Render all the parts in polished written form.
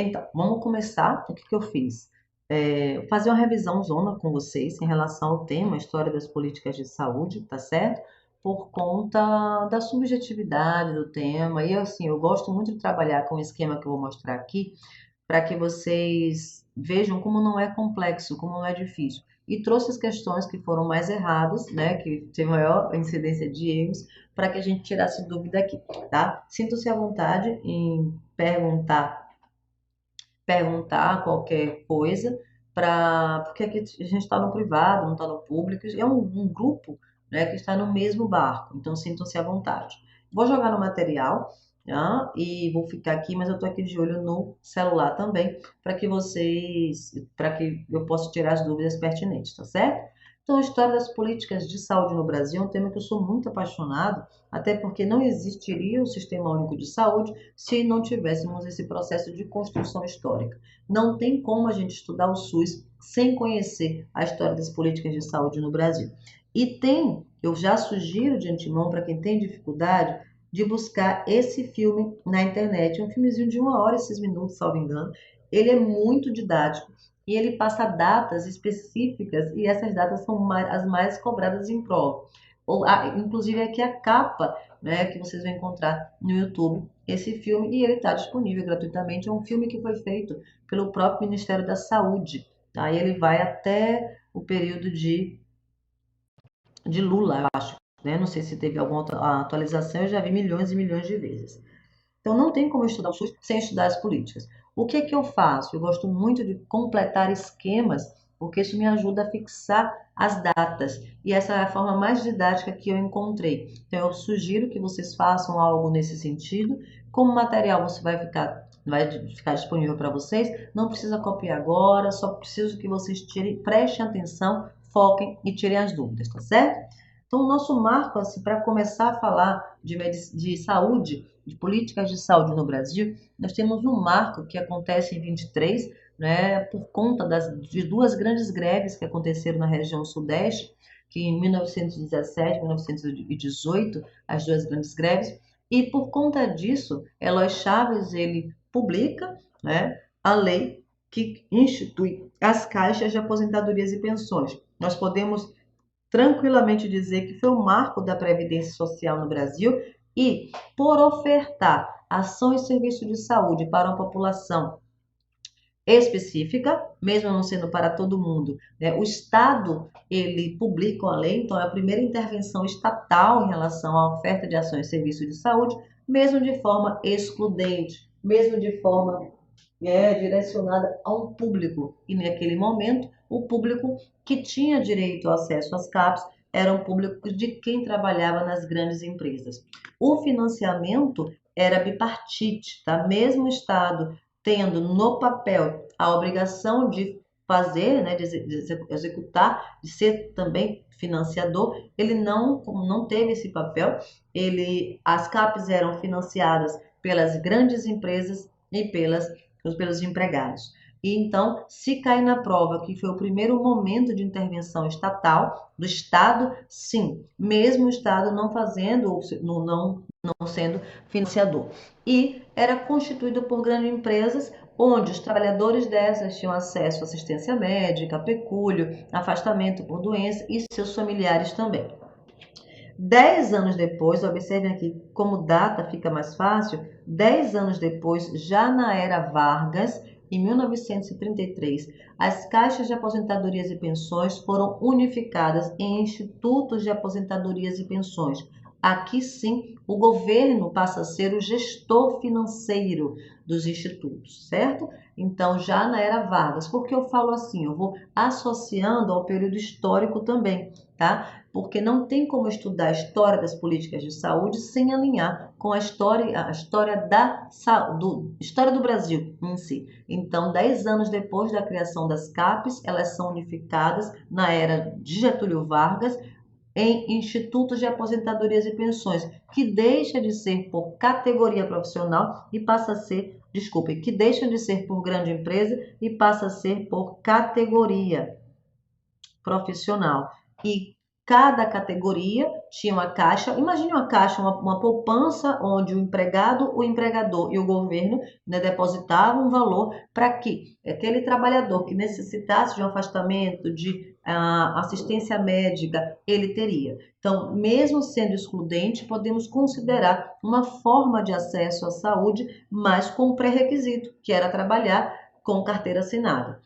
Então, vamos começar. O que que eu fiz? Fazer uma revisão zona com vocês em relação ao tema História das Políticas de Saúde, tá certo? Por conta da subjetividade do tema. E assim, eu gosto muito de trabalhar com o esquema que eu vou mostrar aqui, para que vocês vejam como não é complexo, como não é difícil. E trouxe as questões que foram mais erradas, né, que teve maior incidência de erros, para que a gente tirasse dúvida aqui, tá? Sinta-se à vontade em perguntar qualquer coisa, porque aqui a gente está no privado, não está no público, é um grupo, né, que está no mesmo barco, então sintam-se à vontade. Vou jogar no material, tá? E vou ficar aqui, mas eu estou aqui de olho no celular também, para que eu possa tirar as dúvidas pertinentes, tá certo? Então, a história das políticas de saúde no Brasil é um tema que eu sou muito apaixonado, até porque não existiria o Sistema Único de Saúde se não tivéssemos esse processo de construção histórica. Não tem como a gente estudar o SUS sem conhecer a história das políticas de saúde no Brasil. Eu já sugiro de antemão para quem tem dificuldade de buscar esse filme na internet. É um filmezinho de 1 hora e 6 minutos, salvo engano. Ele é muito didático e ele passa datas específicas e essas datas são as mais cobradas em prova. Inclusive aqui a capa, né, que vocês vão encontrar no YouTube esse filme e ele está disponível gratuitamente. É um filme que foi feito pelo próprio Ministério da Saúde. Tá? E ele vai até o período de Lula, eu acho. Né? Não sei se teve alguma atualização, eu já vi milhões e milhões de vezes. Então não tem como estudar o SUS sem estudar as políticas. O que é que eu faço? Eu gosto muito de completar esquemas, porque isso me ajuda a fixar as datas. E essa é a forma mais didática que eu encontrei. Então eu sugiro que vocês façam algo nesse sentido. Como material vai ficar disponível para vocês, não precisa copiar agora, só preciso que vocês prestem atenção, foquem e tirem as dúvidas, tá certo? Então, o nosso marco, assim, para começar a falar de saúde, de políticas de saúde no Brasil, nós temos um marco que acontece em 23, né, por conta de duas grandes greves que aconteceram na região sudeste, que em 1917 e 1918, as duas grandes greves, e por conta disso, Eloy Chaves, ele publica, né, a lei que institui as caixas de aposentadorias e pensões. Nós podemos tranquilamente dizer que foi o marco da Previdência Social no Brasil e, por ofertar ações e serviços de saúde para uma população específica, mesmo não sendo para todo mundo, né? O Estado, ele publica a lei, então é a primeira intervenção estatal em relação à oferta de ações e serviços de saúde, mesmo de forma excludente, mesmo de forma direcionada a um público. E naquele momento, o público que tinha direito ao acesso às CAPs era o público de quem trabalhava nas grandes empresas. O financiamento era bipartite, tá? Mesmo o Estado tendo no papel a obrigação de fazer, né, de executar, de ser também financiador, ele não teve esse papel. As CAPs eram financiadas pelas grandes empresas e pelos empregados. E então, se cair na prova que foi o primeiro momento de intervenção estatal, do Estado, sim, mesmo o Estado não fazendo, não sendo financiador. E era constituído por grandes empresas, onde os trabalhadores dessas tinham acesso à assistência médica, pecúlio, afastamento por doença e seus familiares também. 10 anos depois, observem aqui como data fica mais fácil, 10 anos depois, já na era Vargas, em 1933, as caixas de aposentadorias e pensões foram unificadas em institutos de aposentadorias e pensões. Aqui sim, o governo passa a ser o gestor financeiro dos institutos, certo? Então, já na era Vargas, por que eu falo assim? Eu vou associando ao período histórico também, tá? Porque não tem como estudar a história das políticas de saúde sem alinhar com a história do Brasil em si. Então, 10 anos depois da criação das CAPs, elas são unificadas na era de Getúlio Vargas em institutos de aposentadorias e pensões, que deixa de ser por categoria profissional e passa a ser, desculpe, que deixa de ser por grande empresa e passa a ser por categoria profissional. E cada categoria tinha uma caixa. Imagine uma caixa, uma poupança onde o empregado, o empregador e o governo, né, depositavam um valor para que aquele trabalhador que necessitasse de um afastamento, de assistência médica, ele teria. Então, mesmo sendo excludente, podemos considerar uma forma de acesso à saúde, mas com pré-requisito, que era trabalhar com carteira assinada.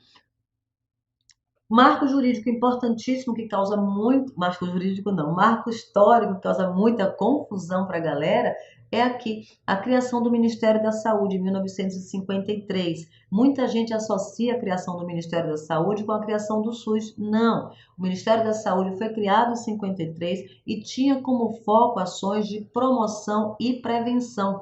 Marco jurídico importantíssimo que causa muito, marco jurídico não, marco histórico que causa muita confusão para a galera, é aqui a criação do Ministério da Saúde em 1953. Muita gente associa a criação do Ministério da Saúde com a criação do SUS. Não, o Ministério da Saúde foi criado em 53 e tinha como foco ações de promoção e prevenção,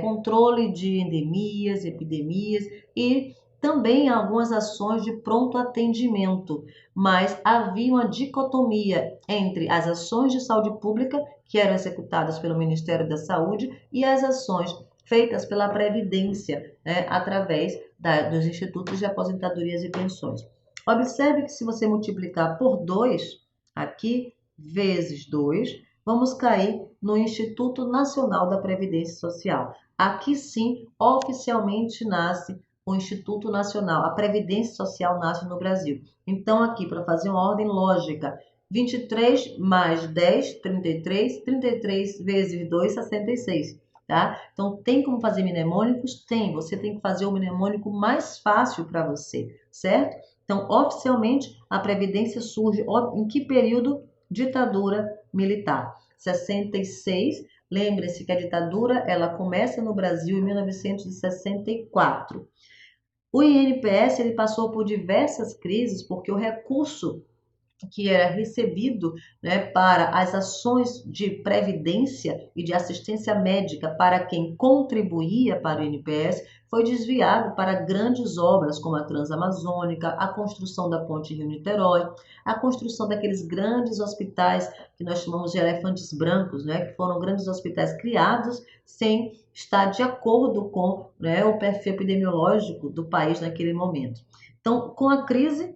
controle de endemias, epidemias e também algumas ações de pronto atendimento, mas havia uma dicotomia entre as ações de saúde pública, que eram executadas pelo Ministério da Saúde, e as ações feitas pela Previdência, né, através dos institutos de aposentadorias e pensões. Observe que se você multiplicar por 2, aqui, vezes 2, vamos cair no Instituto Nacional da Previdência Social. Aqui sim, oficialmente nasce o Instituto Nacional, a Previdência Social nasce no Brasil. Então, aqui, para fazer uma ordem lógica, 23 mais 10, 33, 33 vezes 2, 66, tá? Então, tem como fazer mnemônicos? Tem. Você tem que fazer o mnemônico mais fácil para você, certo? Então, oficialmente, a Previdência surge em que período? Ditadura militar. 66. Lembre-se que a ditadura ela começa no Brasil em 1964. O INPS ele passou por diversas crises porque o recurso que era recebido, né, para as ações de previdência e de assistência médica para quem contribuía para o INPS foi desviado para grandes obras como a Transamazônica, a construção da Ponte Rio-Niterói, a construção daqueles grandes hospitais que nós chamamos de elefantes brancos, né, que foram grandes hospitais criados sem estar de acordo com, né, o perfil epidemiológico do país naquele momento. Então, com a crise,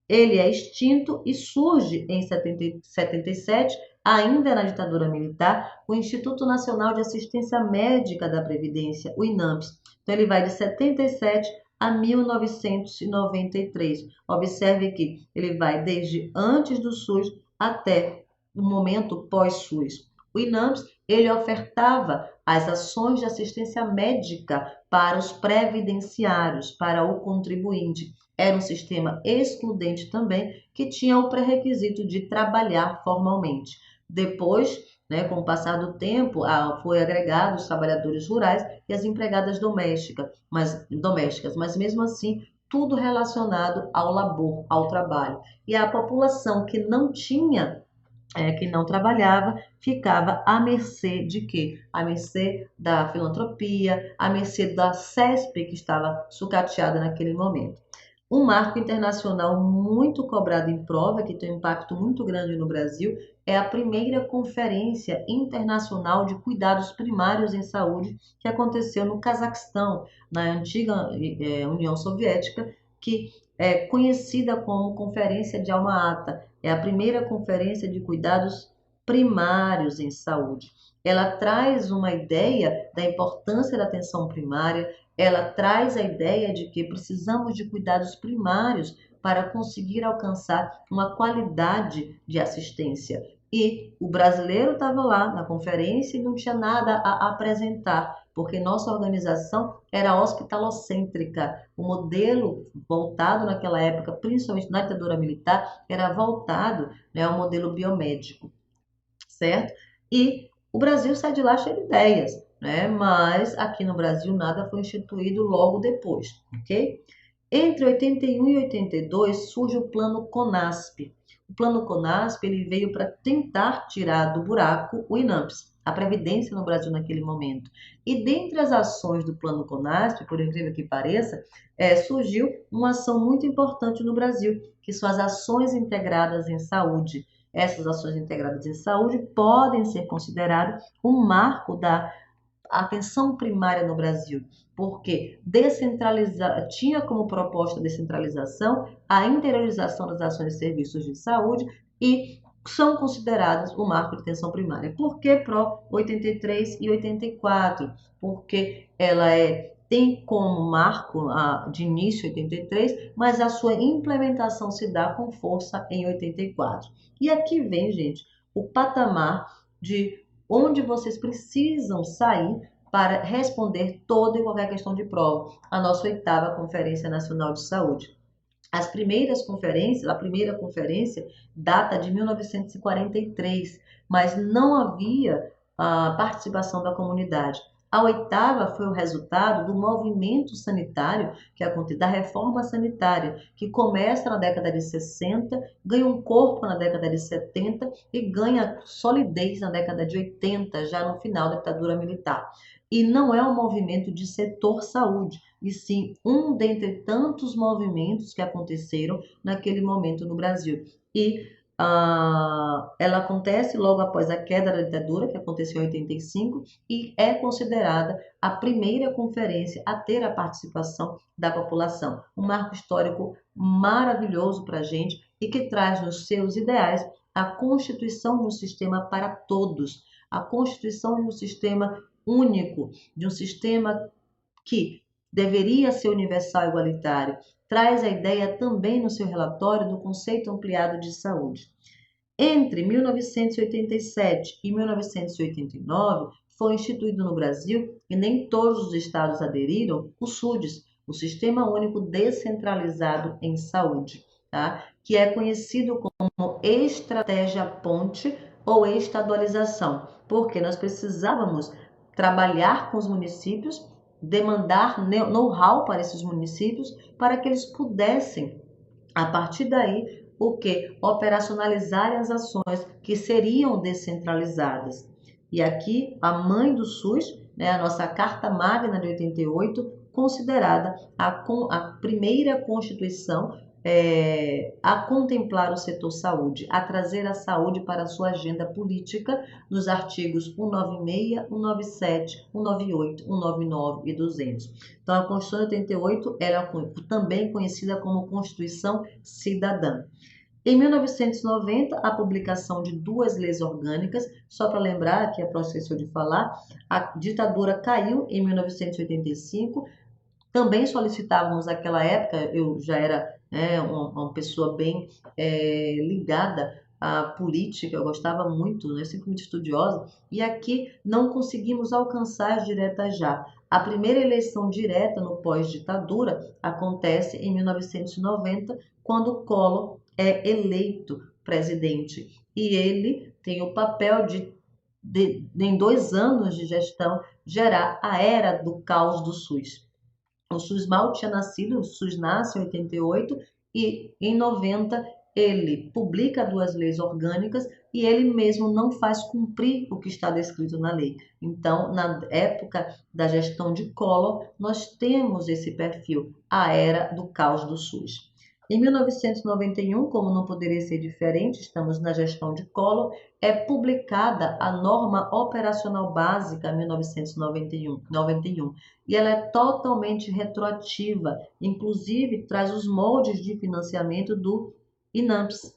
ele é extinto e surge em 77, ainda na ditadura militar, o Instituto Nacional de Assistência Médica da Previdência, o INAMPS. Então, ele vai de 77 a 1993. Observe que ele vai desde antes do SUS até o momento pós-SUS. O INAMPS, ele ofertava as ações de assistência médica para os previdenciários, para o contribuinte. Era um sistema excludente também, que tinha o pré-requisito de trabalhar formalmente. Depois, né, com o passar do tempo, foi agregado os trabalhadores rurais e as empregadas domésticas, mas mesmo assim, tudo relacionado ao labor, ao trabalho. E a população que não tinha que não trabalhava, ficava à mercê de quê? À mercê da filantropia, à mercê da CESP, que estava sucateada naquele momento. Um marco internacional muito cobrado em prova, que tem um impacto muito grande no Brasil, é a primeira Conferência Internacional de Cuidados Primários em Saúde, que aconteceu no Cazaquistão, na antiga União Soviética, que é conhecida como Conferência de Alma-Ata. É a primeira conferência de cuidados primários em saúde. Ela traz uma ideia da importância da atenção primária, ela traz a ideia de que precisamos de cuidados primários para conseguir alcançar uma qualidade de assistência. E o brasileiro estava lá na conferência e não tinha nada a apresentar, porque nossa organização era hospitalocêntrica. O modelo voltado naquela época, principalmente na ditadura militar, era voltado, né, ao modelo biomédico, certo? E o Brasil sai de lá cheio de ideias, né? Mas aqui no Brasil nada foi instituído logo depois, ok? Entre 81 e 82 surge o Plano CONASP. O Plano CONASP ele veio para tentar tirar do buraco o INAMPS, a Previdência no Brasil naquele momento. E dentre as ações do Plano CONASP, por incrível que pareça, surgiu uma ação muito importante no Brasil, que são as ações integradas em saúde. Essas ações integradas em saúde podem ser consideradas um marco da atenção primária no Brasil, porque tinha como proposta a descentralização, a interiorização das ações e serviços de saúde e são consideradas o marco de atenção primária. Por que PRO 83 e 84? Porque ela tem como marco de início 83, mas a sua implementação se dá com força em 84. E aqui vem, gente, o patamar de onde vocês precisam sair para responder toda e qualquer questão de prova. A nossa 8ª Conferência Nacional de Saúde. As primeiras conferências, a primeira conferência data de 1943, mas não havia a participação da comunidade. A 8ª foi o resultado do movimento sanitário, da reforma sanitária, que começa na década de 60, ganha um corpo na década de 70 e ganha solidez na década de 80, já no final da ditadura militar. E não é um movimento de setor saúde, e sim um dentre tantos movimentos que aconteceram naquele momento no Brasil. E ela acontece logo após a queda da ditadura, que aconteceu em 85, e é considerada a primeira conferência a ter a participação da população. Um marco histórico maravilhoso para a gente e que traz nos seus ideais a constituição de um sistema para todos, a constituição de um sistema único, de um sistema que deveria ser universal e igualitário. Traz a ideia também no seu relatório do conceito ampliado de saúde. Entre 1987 e 1989, foi instituído no Brasil, e nem todos os estados aderiram, o SUDES, o Sistema Único Descentralizado em Saúde, tá? Que é conhecido como Estratégia Ponte ou estadualização, porque nós precisávamos trabalhar com os municípios, demandar know-how para esses municípios, para que eles pudessem, a partir daí, operacionalizarem as ações que seriam descentralizadas. E aqui, a mãe do SUS, né, a nossa Carta Magna de 88, considerada a primeira Constituição a contemplar o setor saúde, a trazer a saúde para a sua agenda política nos artigos 196, 197, 198, 199 e 200. Então, a Constituição de 88 era também conhecida como Constituição Cidadã. Em 1990, a publicação de 2 leis orgânicas, só para lembrar, que a professora esqueceu de falar, a ditadura caiu em 1985. Também solicitávamos naquela época, eu já era uma pessoa bem ligada à política, eu gostava muito, sempre muito estudiosa, e aqui não conseguimos alcançar as diretas já. A primeira eleição direta no pós-ditadura acontece em 1990, quando Collor é eleito presidente, e ele tem o papel de em 2 anos de gestão, gerar a era do caos do SUS. O SUS mal tinha nascido, o SUS nasce em 88 e em 90 ele publica 2 leis orgânicas e ele mesmo não faz cumprir o que está descrito na lei. Então, na época da gestão de Collor, nós temos esse perfil, a era do caos do SUS. Em 1991, como não poderia ser diferente, estamos na gestão de Collor, é publicada a Norma Operacional Básica 1991, e ela é totalmente retroativa, inclusive traz os moldes de financiamento do INAMPS.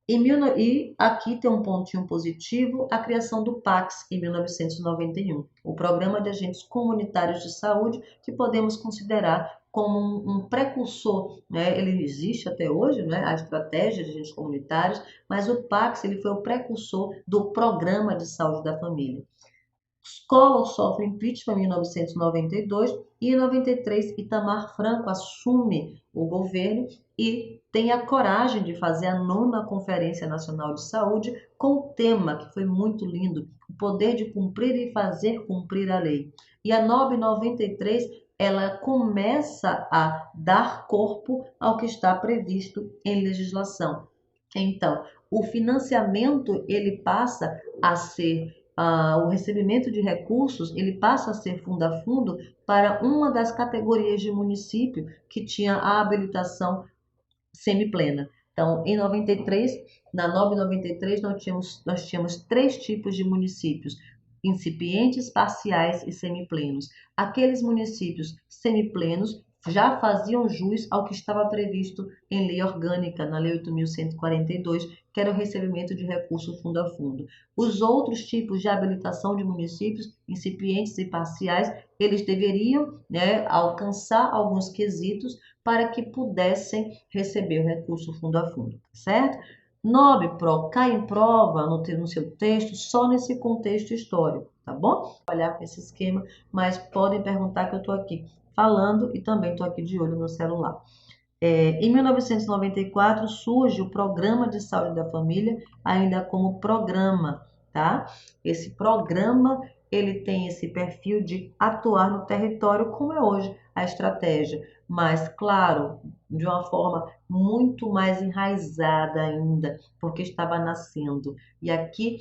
E aqui tem um pontinho positivo, a criação do PACS em 1991, o Programa de Agentes Comunitários de Saúde, que podemos considerar como um precursor, né? Ele existe até hoje, né? A estratégia de agentes comunitários, mas o PACS ele foi o precursor do Programa de Saúde da Família. Collor sofre impeachment em 1992 e em 93 Itamar Franco assume o governo e tem a coragem de fazer a 9ª Conferência Nacional de Saúde com o tema que foi muito lindo, o poder de cumprir e fazer cumprir a lei. E a NOB 93 ela começa a dar corpo ao que está previsto em legislação. Então, o financiamento ele passa a ser o recebimento de recursos ele passa a ser fundo a fundo para uma das categorias de município que tinha a habilitação semiplena. Então, em 93, na NOB 93, nós tínhamos 3 tipos de municípios: incipientes, parciais e semiplenos. Aqueles municípios semiplenos já faziam jus ao que estava previsto em lei orgânica, na Lei 8.142, que era o recebimento de recurso fundo a fundo. Os outros tipos de habilitação de municípios, incipientes e parciais, eles deveriam, né, alcançar alguns quesitos para que pudessem receber o recurso fundo a fundo, certo? NOBPRO cai em prova no seu texto só nesse contexto histórico, tá bom? Olhar para esse esquema, mas podem perguntar que eu estou aqui falando e também estou aqui de olho no celular. Em 1994 surge o Programa de Saúde da Família, ainda como programa, tá? Esse programa, ele tem esse perfil de atuar no território, como é hoje a estratégia, mas, claro, de uma forma muito mais enraizada ainda, porque estava nascendo. E aqui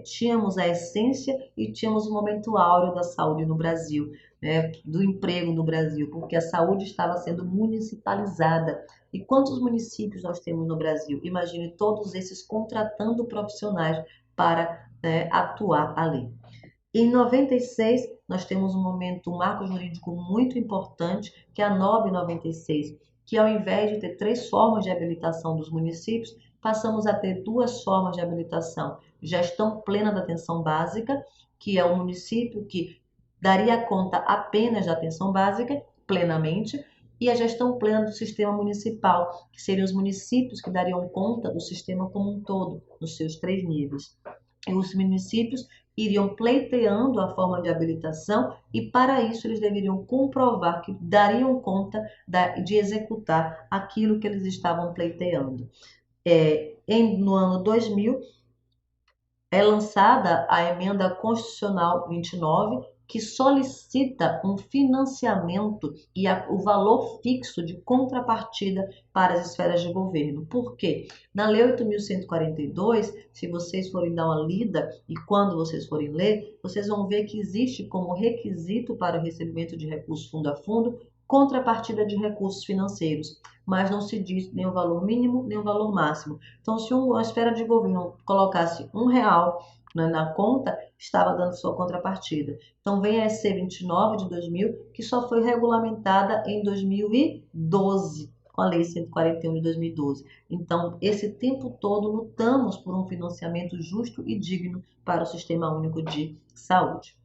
tínhamos a essência e tínhamos o momento áureo da saúde no Brasil, né, do emprego no Brasil, porque a saúde estava sendo municipalizada. E quantos municípios nós temos no Brasil? Imagine todos esses contratando profissionais para, né, atuar ali. Em 96, nós temos um momento, um marco jurídico muito importante, que é a NOB 96, que ao invés de ter 3 formas de habilitação dos municípios, passamos a ter 2 formas de habilitação. Gestão plena da atenção básica, que é o município que daria conta apenas da atenção básica, plenamente, e a gestão plena do sistema municipal, que seriam os municípios que dariam conta do sistema como um todo, nos seus 3 níveis. E os municípios iriam pleiteando a forma de habilitação e, para isso, eles deveriam comprovar que dariam conta de executar aquilo que eles estavam pleiteando. No ano 2000, é lançada a Emenda Constitucional 29, que solicita um financiamento e o valor fixo de contrapartida para as esferas de governo. Por quê? Na Lei 8.142, se vocês forem dar uma lida e quando vocês forem ler, vocês vão ver que existe como requisito para o recebimento de recursos fundo a fundo contrapartida de recursos financeiros, mas não se diz nem o valor mínimo nem o valor máximo. Então, se uma esfera de governo colocasse R$1 na conta, estava dando sua contrapartida. Então, vem a EC 29 de 2000, que só foi regulamentada em 2012, com a Lei 141 de 2012. Então, esse tempo todo lutamos por um financiamento justo e digno para o Sistema Único de Saúde.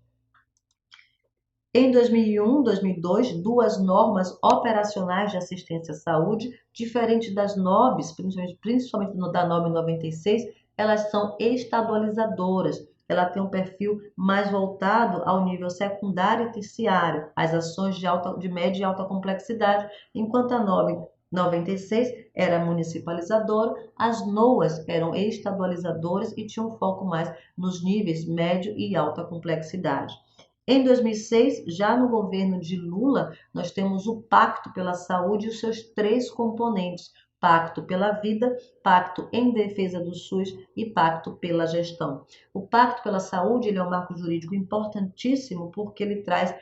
Em 2001, 2002, 2 normas operacionais de assistência à saúde, diferentes das NOBs, principalmente da NOB 96, elas são estadualizadoras. Ela tem um perfil mais voltado ao nível secundário e terciário, às ações de média e alta complexidade, enquanto a NOB 96 era municipalizadora, as NOAs eram estadualizadoras e tinham um foco mais nos níveis médio e alta complexidade. Em 2006, já no governo de Lula, nós temos o Pacto pela Saúde e os seus 3 componentes: Pacto pela Vida, Pacto em Defesa do SUS e Pacto pela Gestão. O Pacto pela Saúde ele é um marco jurídico importantíssimo porque ele traz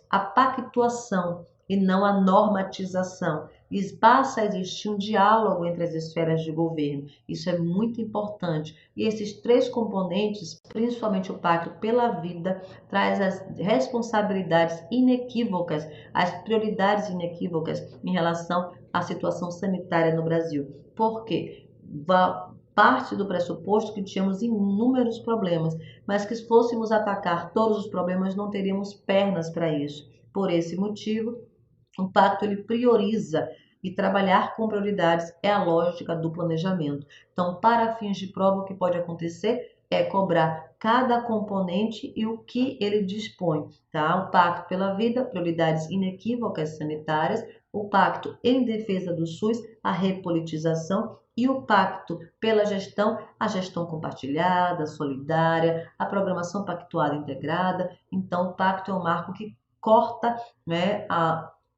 a pactuação e não a normatização. E passa a existir um diálogo entre as esferas de governo. Isso é muito importante. E esses 3 componentes, principalmente o Pacto pela Vida, traz as responsabilidades inequívocas, as prioridades inequívocas em relação à situação sanitária no Brasil. Por quê? Parte do pressuposto que tínhamos inúmeros problemas, mas que se fôssemos atacar todos os problemas não teríamos pernas para isso. Por esse motivo, o pacto ele prioriza e trabalhar com prioridades é a lógica do planejamento. Então, para fins de prova, o que pode acontecer é cobrar cada componente e o que ele dispõe, tá? O Pacto pela Vida, prioridades inequívocas sanitárias, o Pacto em Defesa do SUS, a repolitização e o Pacto pela Gestão, a gestão compartilhada, solidária, a programação pactuada integrada. Então, o Pacto é um marco que corta, né,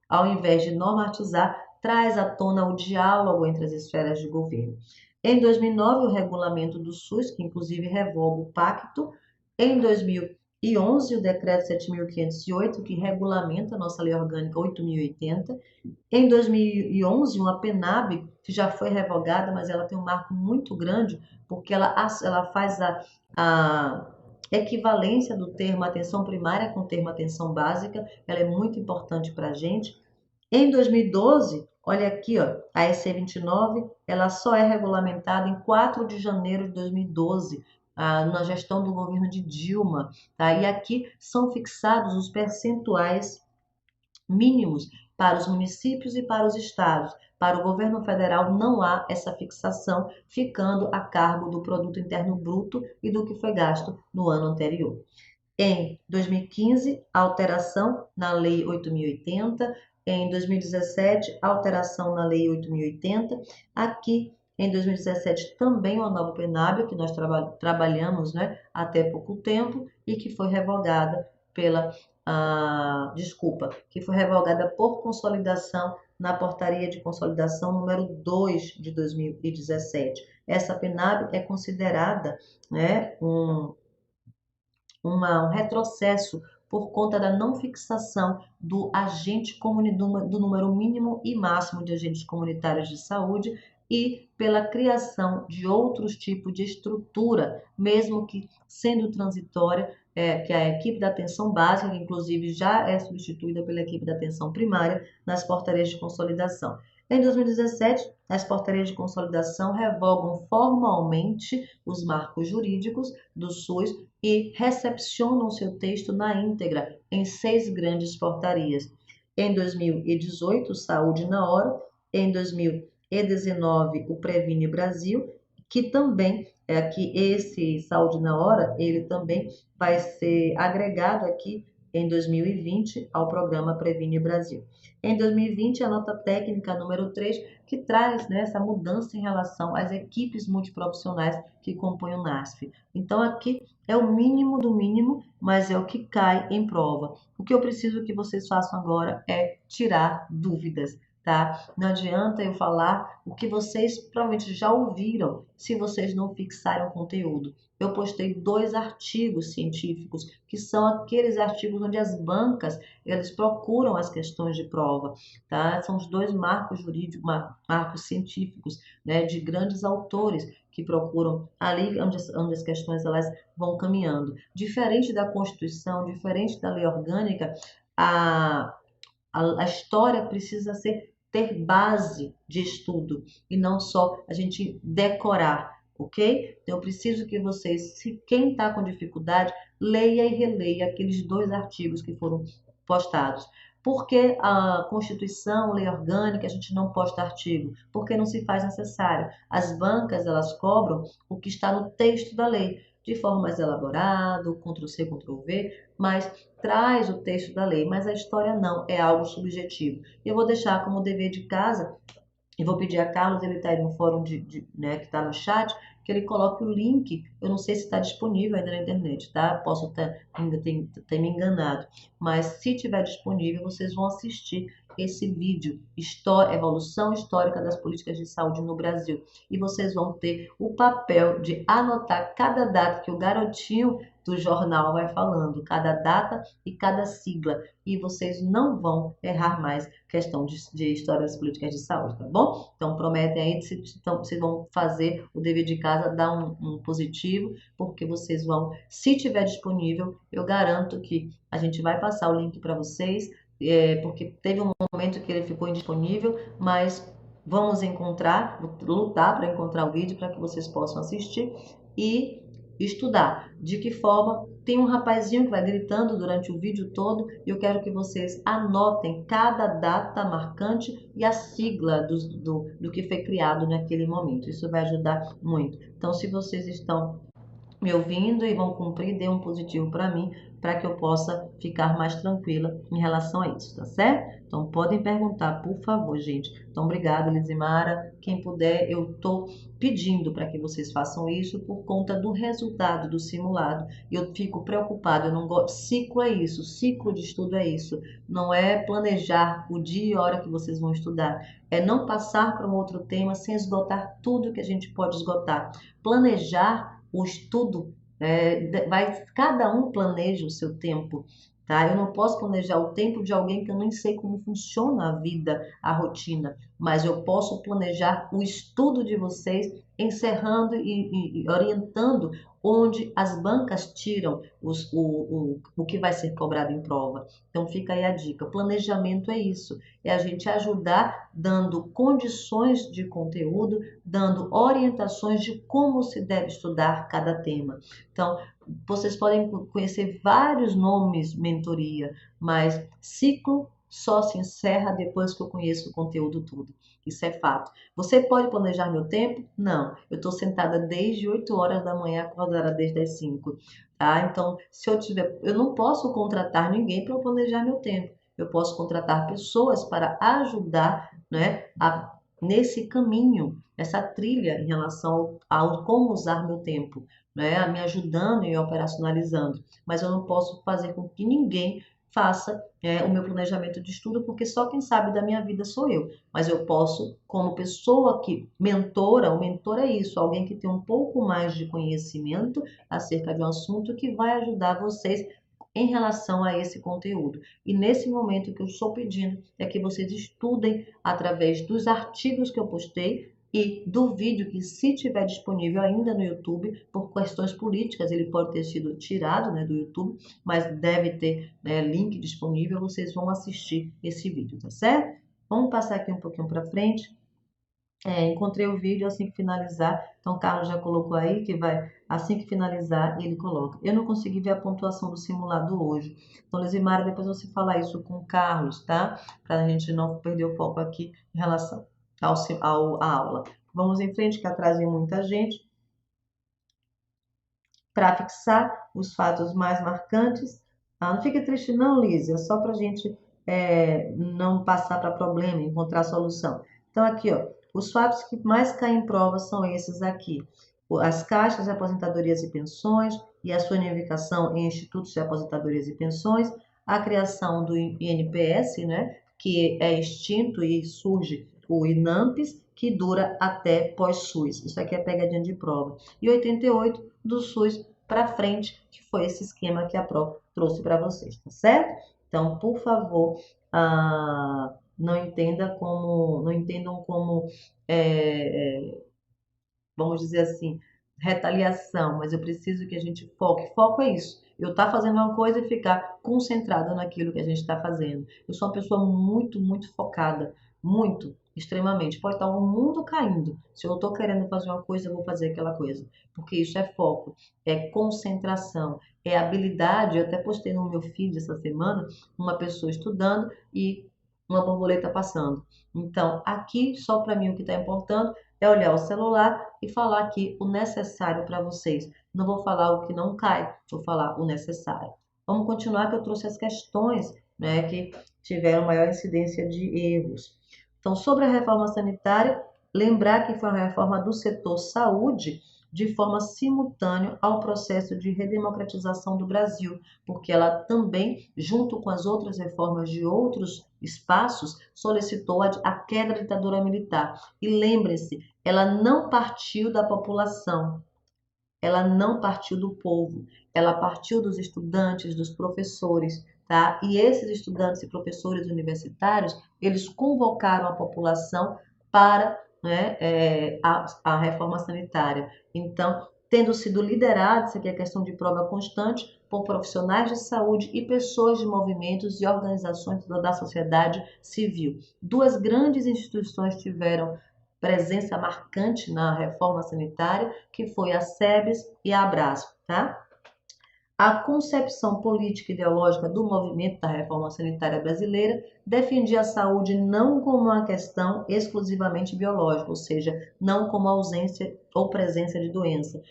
ao invés de normatizar, traz à tona o diálogo entre as esferas de governo. Em 2009, o regulamento do SUS, que inclusive revoga o pacto. Em 2011, o decreto 7.508, que regulamenta a nossa lei orgânica 8.080. Em 2011, uma PENAB, que já foi revogada, mas ela tem um marco muito grande, porque ela faz Equivalência do termo atenção primária com o termo atenção básica, ela é muito importante para a gente. Em 2012, olha aqui, ó, a EC 29, ela só é regulamentada em 4 de janeiro de 2012, na gestão do governo de Dilma, tá? E aqui são fixados os percentuais mínimos para os municípios e para os estados. Para o governo federal não há essa fixação, ficando a cargo do produto interno bruto e do que foi gasto no ano anterior. Em 2015, alteração na Lei 8.080. Em 2017, alteração na Lei 8.080. Aqui, em 2017, também uma nova PENAB, que nós trabalhamos, né, até pouco tempo, e que foi revogada que foi revogada por consolidação na portaria de consolidação número 2 de 2017. Essa PENAB é considerada, né, um retrocesso por conta da não fixação do número mínimo e máximo de agentes comunitários de saúde e pela criação de outros tipos de estrutura, mesmo que sendo transitória, que a equipe da atenção básica, que inclusive já é substituída pela equipe da atenção primária nas portarias de consolidação. Em 2017, as portarias de consolidação revogam formalmente os marcos jurídicos do SUS e recepcionam seu texto na íntegra em 6 grandes portarias. Em 2018, Saúde na Hora. Em 2019, o Previne Brasil, que também que esse Saúde na Hora, ele também vai ser agregado aqui em 2020 ao programa Previne Brasil. Em 2020, a nota técnica número 3, que traz, né, essa mudança em relação às equipes multiprofissionais que compõem o NASF. Então, aqui é o mínimo do mínimo, mas é o que cai em prova. O que eu preciso que vocês façam agora é tirar dúvidas, tá? Não adianta eu falar o que vocês provavelmente já ouviram se vocês não fixarem o conteúdo. Eu postei 2 artigos científicos, que são aqueles artigos onde as bancas eles procuram as questões de prova, tá? São os 2 marcos jurídicos, marcos científicos, né, de grandes autores que procuram ali onde as questões elas vão caminhando. Diferente da Constituição, diferente da lei orgânica, a história precisa ter base de estudo e não só a gente decorar, ok? Então, eu preciso que vocês, se quem está com dificuldade, leia e releia aqueles 2 artigos que foram postados. Por que a Constituição, lei orgânica, a gente não posta artigo? Porque não se faz necessário. As bancas, elas cobram o que está no texto da lei, de forma mais elaborada, Ctrl+C, Ctrl+V, mas traz o texto da lei, mas a história não, é algo subjetivo. Eu vou deixar como dever de casa e vou pedir a Carlos, ele está aí no fórum né, que está no chat, que ele coloque o link. Eu não sei se está disponível ainda na internet, tá? Posso ainda ter me enganado. Mas se estiver disponível, vocês vão assistir esse vídeo, Evolução Histórica das Políticas de Saúde no Brasil. E vocês vão ter o papel de anotar cada data que o garotinho do jornal vai falando, cada data e cada sigla. E vocês não vão errar mais questão de história das políticas de saúde, tá bom? Então, prometem aí, vocês vão fazer o dever de casa, dar um positivo, porque vocês vão, se tiver disponível, eu garanto que a gente vai passar o link para vocês, porque teve um momento que ele ficou indisponível, mas vamos lutar para encontrar o vídeo para que vocês possam assistir e estudar. De que forma? Tem um rapazinho que vai gritando durante o vídeo todo e eu quero que vocês anotem cada data marcante e a sigla do que foi criado naquele momento. Isso vai ajudar muito. Então, se vocês estão me ouvindo e vão cumprir, dê um positivo para mim, para que eu possa ficar mais tranquila em relação a isso, tá certo? Então, podem perguntar, por favor, gente. Então, obrigada, Lizimara. Quem puder, eu estou pedindo para que vocês façam isso por conta do resultado do simulado. Eu fico preocupada, eu não gosto. Ciclo é isso, ciclo de estudo é isso. Não é planejar o dia e a hora que vocês vão estudar. É não passar para um outro tema sem esgotar tudo que a gente pode esgotar. Planejar o estudo, cada um planeja o seu tempo, tá? Eu não posso planejar o tempo de alguém que eu nem sei como funciona a vida, a rotina, mas eu posso planejar o estudo de vocês encerrando e orientando onde as bancas tiram o que vai ser cobrado em prova. Então fica aí a dica. Planejamento é isso, é a gente ajudar dando condições de conteúdo, dando orientações de como se deve estudar cada tema. Então, vocês podem conhecer vários nomes mentoria, mas ciclo só se encerra depois que eu conheço o conteúdo todo. Isso é fato. Você pode planejar meu tempo? Não. Eu estou sentada desde 8 horas da manhã, acordada desde as 5. Tá? Então, se eu tiver, eu não posso contratar ninguém para planejar meu tempo. Eu posso contratar pessoas para ajudar, né, nesse caminho, essa trilha em relação ao como usar meu tempo, né, me ajudando e operacionalizando. Mas eu não posso fazer com que ninguém faça o meu planejamento de estudo, porque só quem sabe da minha vida sou eu. Mas eu posso, como pessoa que mentora, o mentor é isso, alguém que tem um pouco mais de conhecimento acerca de um assunto que vai ajudar vocês em relação a esse conteúdo. E nesse momento o que eu estou pedindo é que vocês estudem através dos artigos que eu postei e do vídeo que, se tiver disponível ainda no YouTube, por questões políticas, ele pode ter sido tirado, né, do YouTube, mas deve ter, né, link disponível, vocês vão assistir esse vídeo, tá certo? Vamos passar aqui um pouquinho para frente. Encontrei o vídeo assim que finalizar. Então, o Carlos já colocou aí que vai, assim que finalizar, ele coloca. Eu não consegui ver a pontuação do simulado hoje. Então, Lizimara, depois você falar isso com o Carlos, tá? Para a gente não perder o foco aqui em relação à aula. Vamos em frente, que atrás vem muita gente. Para fixar os fatos mais marcantes. Não fique triste não, Lízia, só para a gente não passar para problema, encontrar solução. Então, aqui, ó, os fatos que mais caem em prova são esses aqui. As caixas de aposentadorias e pensões e a sua unificação em institutos de aposentadorias e pensões, a criação do INPS, né, que é extinto e surge o INAMPS, que dura até pós-SUS. Isso aqui é pegadinha de prova. E 88 do SUS para frente, que foi esse esquema que a prova trouxe para vocês, tá certo? Então, por favor, não entendam como, vamos dizer assim, retaliação, mas eu preciso que a gente foque. Foco é isso. Eu estar fazendo uma coisa e ficar concentrada naquilo que a gente está fazendo. Eu sou uma pessoa muito, muito focada, muito, extremamente. Pode estar o mundo caindo. Se eu estou querendo fazer uma coisa, eu vou fazer aquela coisa. Porque isso é foco, é concentração, é habilidade. Eu até postei no meu feed essa semana uma pessoa estudando e uma borboleta passando. Então, aqui, só para mim, o que está importando é olhar o celular e falar aqui o necessário para vocês. Não vou falar o que não cai, vou falar o necessário. Vamos continuar, que eu trouxe as questões, né, que tiveram maior incidência de erros. Então, sobre a reforma sanitária, lembrar que foi uma reforma do setor saúde de forma simultânea ao processo de redemocratização do Brasil, porque ela também, junto com as outras reformas de outros espaços, solicitou a queda da ditadura militar. E lembre-se, ela não partiu da população, ela não partiu do povo, ela partiu dos estudantes, dos professores, tá? E esses estudantes e professores universitários, eles convocaram a população para, né, a reforma sanitária. Então, tendo sido liderado, isso aqui é questão de prova constante, por profissionais de saúde e pessoas de movimentos e organizações da sociedade civil. Duas grandes instituições tiveram presença marcante na reforma sanitária, que foi a SEBS e a Abraço, tá? A concepção política e ideológica do movimento da reforma sanitária brasileira defendia a saúde não como uma questão exclusivamente biológica, ou seja, não como ausência ou presença de doença,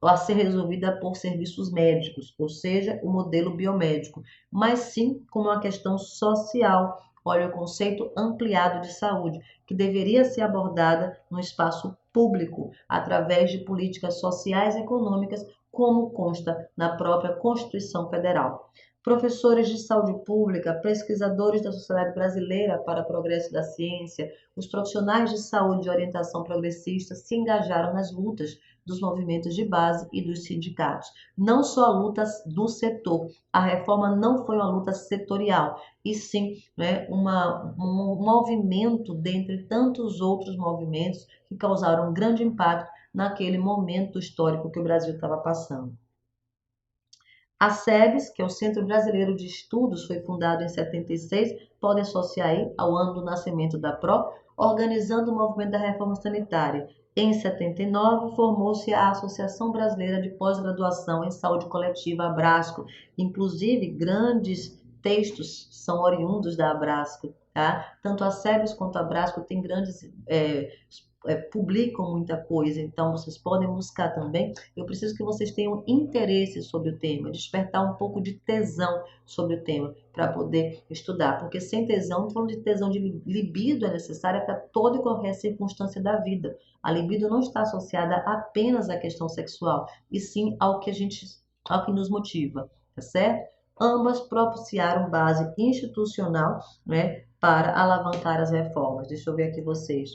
a ser resolvida por serviços médicos, ou seja, o modelo biomédico, mas sim como uma questão social. Olha o conceito ampliado de saúde, que deveria ser abordada no espaço público, através de políticas sociais e econômicas, como consta na própria Constituição Federal. Professores de saúde pública, pesquisadores da Sociedade Brasileira para o Progresso da Ciência, os profissionais de saúde de orientação progressista se engajaram nas lutas dos movimentos de base e dos sindicatos. Não só a luta do setor, a reforma não foi uma luta setorial, e sim, né, um movimento dentre tantos outros movimentos que causaram um grande impacto naquele momento histórico que o Brasil estava passando. A SEBS, que é o Centro Brasileiro de Estudos, foi fundado em 76, pode associar aí ao ano do nascimento da PRO, organizando o movimento da reforma sanitária. Em 79, formou-se a Associação Brasileira de Pós-Graduação em Saúde Coletiva, Abrasco. Inclusive, grandes textos são oriundos da Abrasco, tá? Tanto a SEBS quanto a Abrasco têm grandes publicam muita coisa, então vocês podem buscar também. Eu preciso que vocês tenham interesse sobre o tema, despertar um pouco de tesão sobre o tema para poder estudar, porque sem tesão, não falando de tesão de libido, é necessária para toda e qualquer circunstância da vida. A libido não está associada apenas à questão sexual, e sim ao que nos motiva, tá certo? Ambas propiciaram base institucional, né, para alavancar as reformas. Deixa eu ver aqui vocês.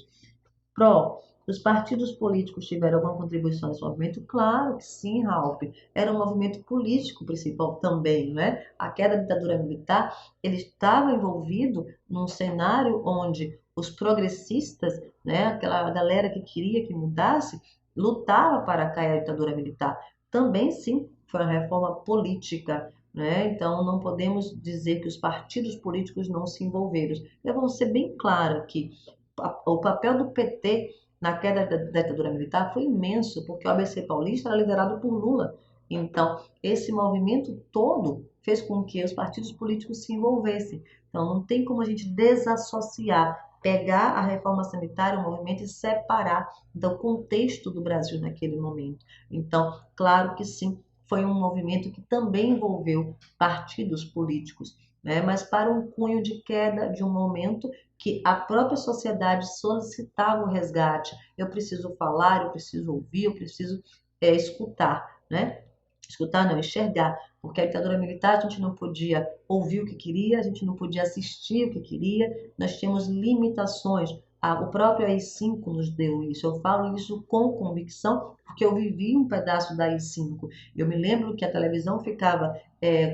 Os partidos políticos tiveram alguma contribuição nesse movimento? Claro que sim, Ralph. Era um movimento político principal também, né? A queda da ditadura militar, ele estava envolvido num cenário onde os progressistas, né, aquela galera que queria que mudasse, lutava para cair a ditadura militar. Também, sim, foi uma reforma política, né? Então, não podemos dizer que os partidos políticos não se envolveram. Eu vou ser bem clara aqui. O papel do PT na queda da ditadura militar foi imenso, porque o ABC Paulista era liderado por Lula. Então, esse movimento todo fez com que os partidos políticos se envolvessem. Então, não tem como a gente desassociar, pegar a reforma sanitária, o movimento, e separar do contexto do Brasil naquele momento. Então, claro que sim, foi um movimento que também envolveu partidos políticos, né? Mas para um cunho de queda de um momento que a própria sociedade solicitava o resgate. Eu preciso falar, eu preciso ouvir, eu preciso escutar, né? Escutar não, enxergar, porque a ditadura militar a gente não podia ouvir o que queria, a gente não podia assistir o que queria, nós tínhamos limitações. O próprio AI-5 nos deu isso. Eu falo isso com convicção, porque eu vivi um pedaço da AI-5. Eu me lembro que a televisão ficava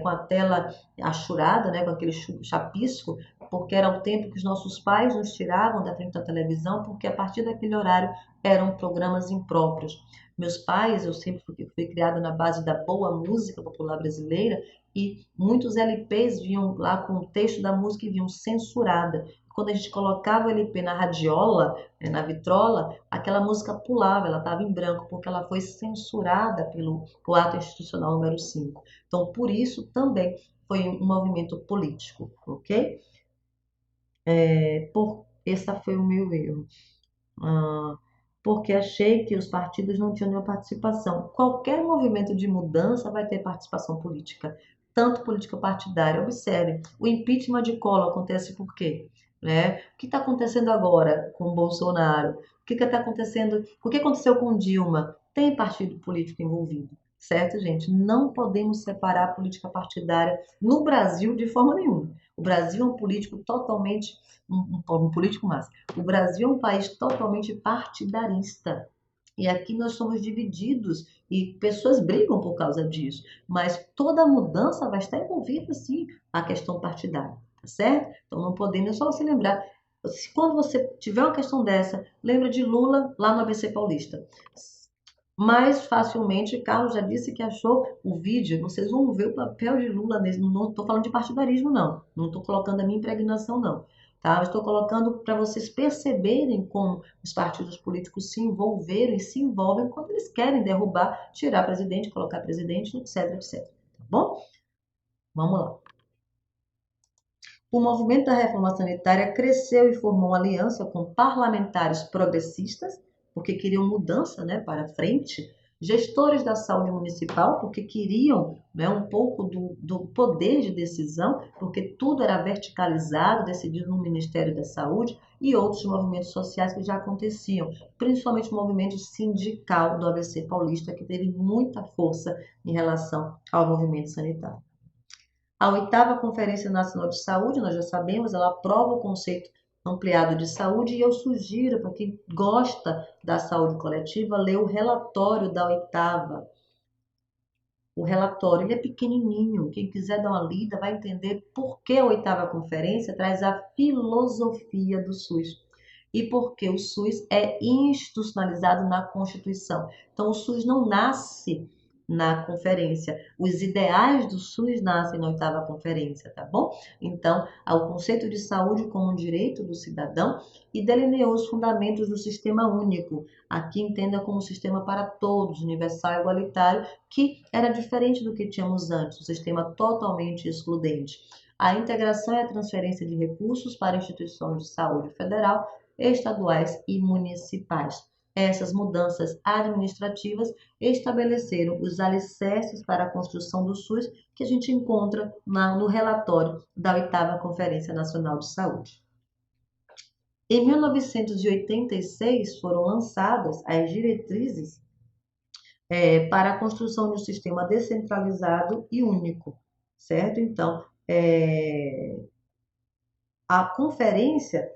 com a tela achurada, né, com aquele chapisco, porque era o tempo que os nossos pais nos tiravam da frente da televisão, porque a partir daquele horário eram programas impróprios. Meus pais, eu sempre fui criada na base da boa música popular brasileira, e muitos LPs vinham lá com o texto da música e vinham censurada. Quando a gente colocava o LP na radiola, na vitrola, aquela música pulava, ela estava em branco, porque ela foi censurada pelo ato institucional número 5. Então, por isso também foi um movimento político, ok? Esse foi o meu erro. Porque achei que os partidos não tinham nenhuma participação. Qualquer movimento de mudança vai ter participação política, tanto política partidária. Observe, o impeachment de Collor acontece por quê? Né? O que está acontecendo agora com o Bolsonaro? O que está acontecendo? O que aconteceu com Dilma? Tem partido político envolvido, certo, gente? Não podemos separar a política partidária no Brasil de forma nenhuma. O Brasil é um político totalmente, um político massa. O Brasil é um país totalmente partidarista. E aqui nós somos divididos e pessoas brigam por causa disso. Mas toda mudança vai estar envolvida, sim, a questão partidária, tá certo? Então não podemos só se lembrar. Quando você tiver uma questão dessa, lembra de Lula lá no ABC Paulista. Mais facilmente, Carlos já disse que achou o vídeo, vocês vão ver o papel de Lula nesse, não estou falando de partidarismo, não. Não estou colocando a minha impregnação, não. Tá? Estou colocando para vocês perceberem como os partidos políticos se envolveram e se envolvem quando eles querem derrubar, tirar presidente, colocar presidente, etc, etc. Tá bom? Vamos lá. O movimento da reforma sanitária cresceu e formou uma aliança com parlamentares progressistas, porque queriam mudança, né, para frente, gestores da saúde municipal, porque queriam, né, um pouco do poder de decisão, porque tudo era verticalizado, decidido no Ministério da Saúde, e outros movimentos sociais que já aconteciam, principalmente o movimento sindical do ABC Paulista, que teve muita força em relação ao movimento sanitário. A oitava Conferência Nacional de Saúde, nós já sabemos, ela aprova o conceito ampliado de saúde, e eu sugiro para quem gosta da saúde coletiva ler o relatório da oitava. O relatório, ele é pequenininho, quem quiser dar uma lida vai entender por que a oitava conferência traz a filosofia do SUS. e porque o SUS é institucionalizado na Constituição. Então, o SUS não nasce na conferência. Os ideais do SUS nascem na oitava conferência, tá bom? Então, o conceito de saúde como um direito do cidadão e delineou os fundamentos do sistema único. Aqui entenda como um sistema para todos, universal e igualitário, que era diferente do que tínhamos antes, um sistema totalmente excludente. A integração e a transferência de recursos para instituições de saúde federal, estaduais e municipais. Essas mudanças administrativas estabeleceram os alicerces para a construção do SUS que a gente encontra no relatório da oitava Conferência Nacional de Saúde. Em 1986 foram lançadas as diretrizes para a construção de um sistema descentralizado e único, certo? Então, a conferência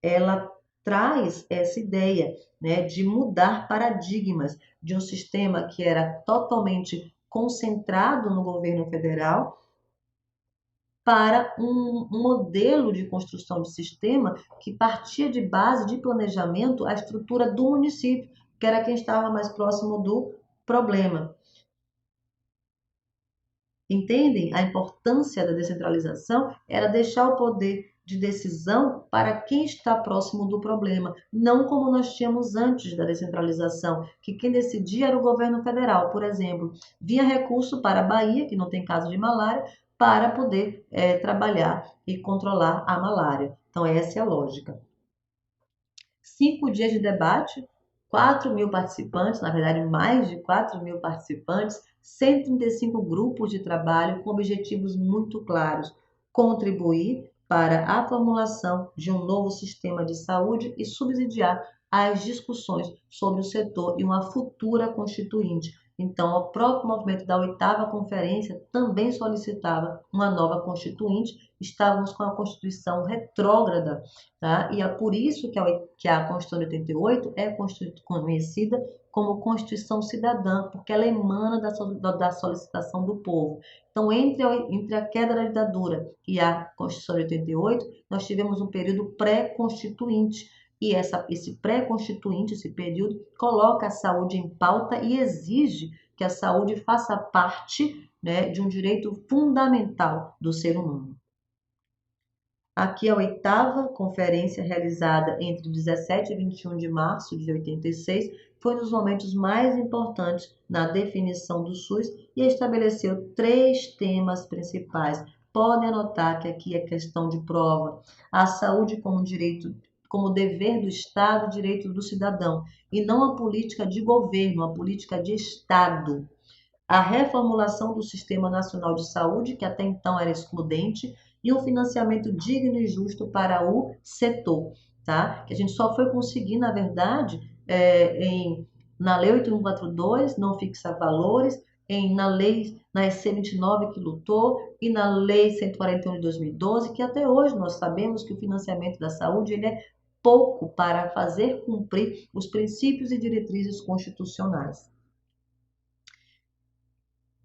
ela traz essa ideia, né, de mudar paradigmas de um sistema que era totalmente concentrado no governo federal para um modelo de construção de sistema que partia de base de planejamento a estrutura do município, que era quem estava mais próximo do problema. Entendem? A importância da descentralização era deixar o poder de decisão para quem está próximo do problema, não como nós tínhamos antes da descentralização, que quem decidia era o governo federal, por exemplo. Vinha recurso para a Bahia, que não tem caso de malária, para poder trabalhar e controlar a malária. Então, essa é a lógica. 5 dias de debate, 4.000 participantes, na verdade mais de 4.000 participantes, 135 grupos de trabalho com objetivos muito claros: contribuir para a formulação de um novo sistema de saúde e subsidiar as discussões sobre o setor e uma futura constituinte. Então, o próprio movimento da oitava conferência também solicitava uma nova constituinte. Estávamos com a Constituição retrógrada, tá? E é por isso que a Constituição de 88 é conhecida como Constituição Cidadã, porque ela emana da solicitação do povo. Então, entre a queda da ditadura e a Constituição de 88, nós tivemos um período pré-constituinte. E esse pré-constituinte, esse período, coloca a saúde em pauta e exige que a saúde faça parte, né, de um direito fundamental do ser humano. Aqui a oitava conferência realizada entre 17 e 21 de março de 86 foi um dos momentos mais importantes na definição do SUS e estabeleceu 3 temas principais. Podem anotar que aqui é questão de prova. A saúde como direito, como dever do Estado, direito do cidadão, e não a política de governo, a política de Estado. A reformulação do Sistema Nacional de Saúde, que até então era excludente, e um financiamento digno e justo para o setor, tá? Que a gente só foi conseguir, na verdade, na Lei 8142, não fixa valores, na EC 29 que lutou e na Lei 141 de 2012, que até hoje nós sabemos que o financiamento da saúde ele é pouco para fazer cumprir os princípios e diretrizes constitucionais.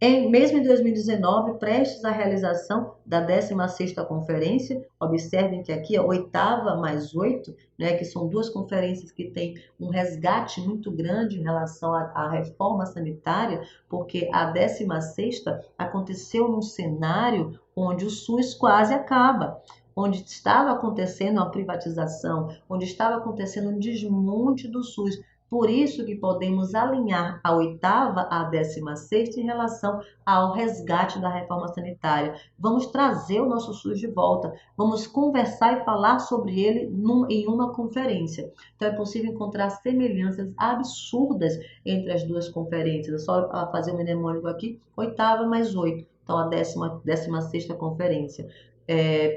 Mesmo em 2019, prestes à realização da 16ª conferência, observem que aqui é 8ª mais 8, né, que são 2 conferências que têm um resgate muito grande em relação à reforma sanitária, porque a 16ª aconteceu num cenário onde o SUS quase acaba, onde estava acontecendo a privatização, onde estava acontecendo um desmonte do SUS. Por isso que podemos alinhar a 8ª à 16ª em relação ao resgate da reforma sanitária. Vamos trazer o nosso SUS de volta, vamos conversar e falar sobre ele em uma conferência. Então é possível encontrar semelhanças absurdas entre as 2 conferências. É só fazer um mnemônico aqui, 8ª mais 8, então a 16ª conferência.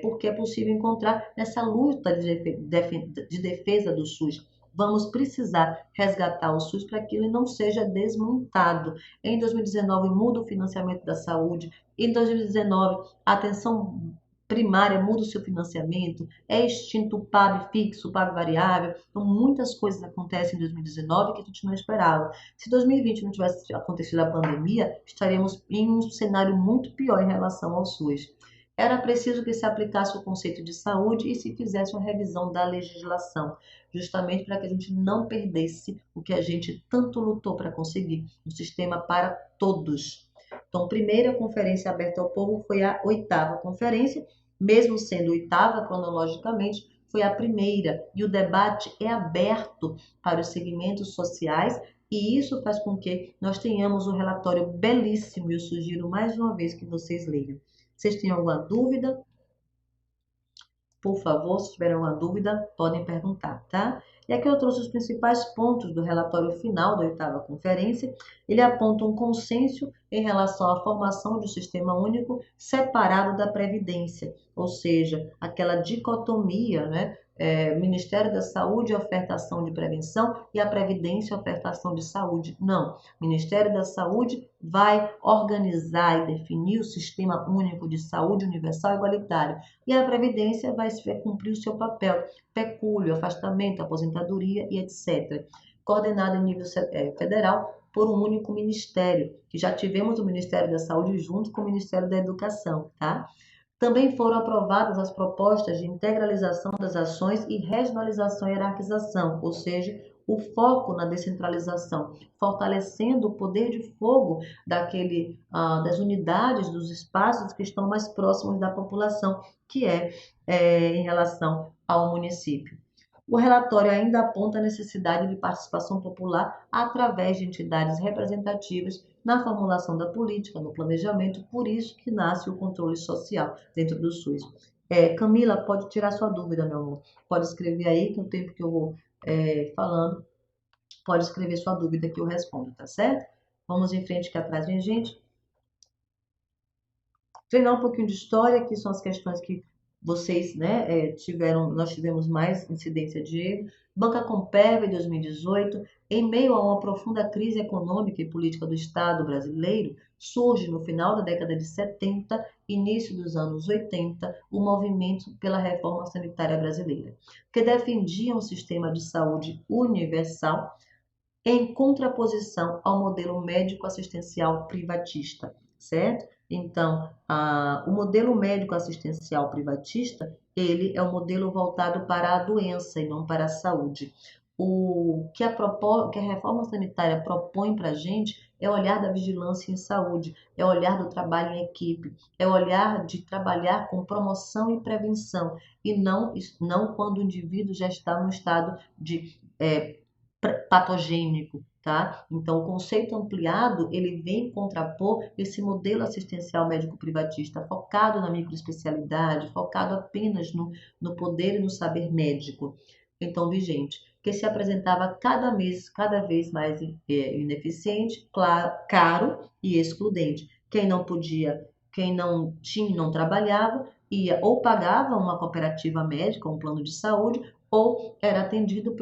Porque é possível encontrar nessa luta de defesa do SUS. Vamos precisar resgatar o SUS para que ele não seja desmontado. Em 2019, muda o financiamento da saúde. Em 2019, a atenção primária muda o seu financiamento. É extinto o PAB fixo, o PAB variável. Então, muitas coisas acontecem em 2019 que a gente não esperava. Se 2020 não tivesse acontecido a pandemia, estaríamos em um cenário muito pior em relação ao SUS. era preciso que se aplicasse o conceito de saúde e se fizesse uma revisão da legislação, justamente para que a gente não perdesse o que a gente tanto lutou para conseguir, um sistema para todos. Então, a primeira conferência aberta ao povo foi a 8ª conferência, mesmo sendo 8ª cronologicamente, foi a primeira, e o debate é aberto para os segmentos sociais, e isso faz com que nós tenhamos um relatório belíssimo, e eu sugiro mais uma vez que vocês leiam. Vocês têm alguma dúvida? Por favor, se tiverem alguma dúvida, podem perguntar, tá? E aqui eu trouxe os principais pontos do relatório final da 8ª conferência. Ele aponta um consenso em relação à formação de um sistema único separado da Previdência, ou seja, aquela dicotomia, né? Ministério da Saúde, ofertação de prevenção, e a Previdência, ofertação de saúde. Não, o Ministério da Saúde vai organizar e definir o Sistema Único de Saúde Universal e Igualitário, e a Previdência vai cumprir o seu papel, pecúlio, afastamento, aposentadoria e etc. Coordenado em nível federal por um único ministério, que já tivemos o Ministério da Saúde junto com o Ministério da Educação, tá? Também foram aprovadas as propostas de integralização das ações e regionalização e hierarquização, ou seja, o foco na descentralização, fortalecendo o poder de fogo das unidades, dos espaços que estão mais próximos da população, que em relação ao município. O relatório ainda aponta a necessidade de participação popular através de entidades representativas na formulação da política, no planejamento, por isso que nasce o controle social dentro do SUS. Camila, pode tirar sua dúvida, meu amor. Pode escrever aí, que o tempo que eu vou falando, pode escrever sua dúvida que eu respondo, tá certo? Vamos em frente que atrás vem gente. Treinar um pouquinho de história, que são as questões que vocês, né, nós tivemos mais incidência de erro. Banca Comperva em 2018, em meio a uma profunda crise econômica e política do Estado brasileiro, surge no final da década de 70, início dos anos 80, o movimento pela reforma sanitária brasileira, que defendia um sistema de saúde universal em contraposição ao modelo médico-assistencial privatista, certo? Então, o modelo médico-assistencial privatista, ele é um modelo voltado para a doença e não para a saúde. O que a reforma sanitária propõe para a gente é o olhar da vigilância em saúde, é o olhar do trabalho em equipe, é o olhar de trabalhar com promoção e prevenção, e não quando o indivíduo já está no estado de patogênico, tá? Então, o conceito ampliado, ele vem contrapor esse modelo assistencial médico-privatista, focado na microespecialidade, focado apenas no poder e no saber médico. Então, vigente, que se apresentava cada vez mais ineficiente, caro e excludente. Quem não podia, quem não tinha, não trabalhava, ia ou pagava uma cooperativa médica, um plano de saúde, ou era atendido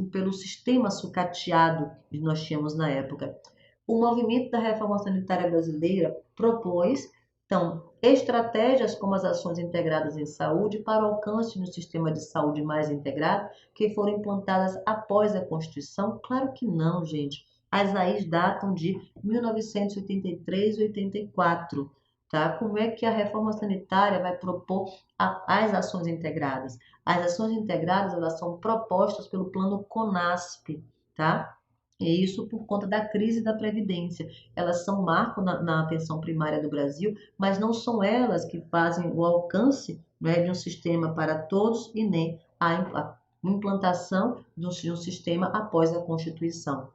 pelo sistema sucateado que nós tínhamos na época. O movimento da reforma sanitária brasileira propôs, então, estratégias como as ações integradas em saúde para o alcance de um sistema de saúde mais integrado que foram implantadas após a Constituição? Claro que não, gente. As AIs datam de 1983 e 84. Tá? Como é que a reforma sanitária vai propor as ações integradas? As ações integradas, elas são propostas pelo plano CONASP, tá? E isso por conta da crise da Previdência. Elas são marco na atenção primária do Brasil, mas não são elas que fazem o alcance, né, de um sistema para todos e nem a implantação de um sistema após a Constituição.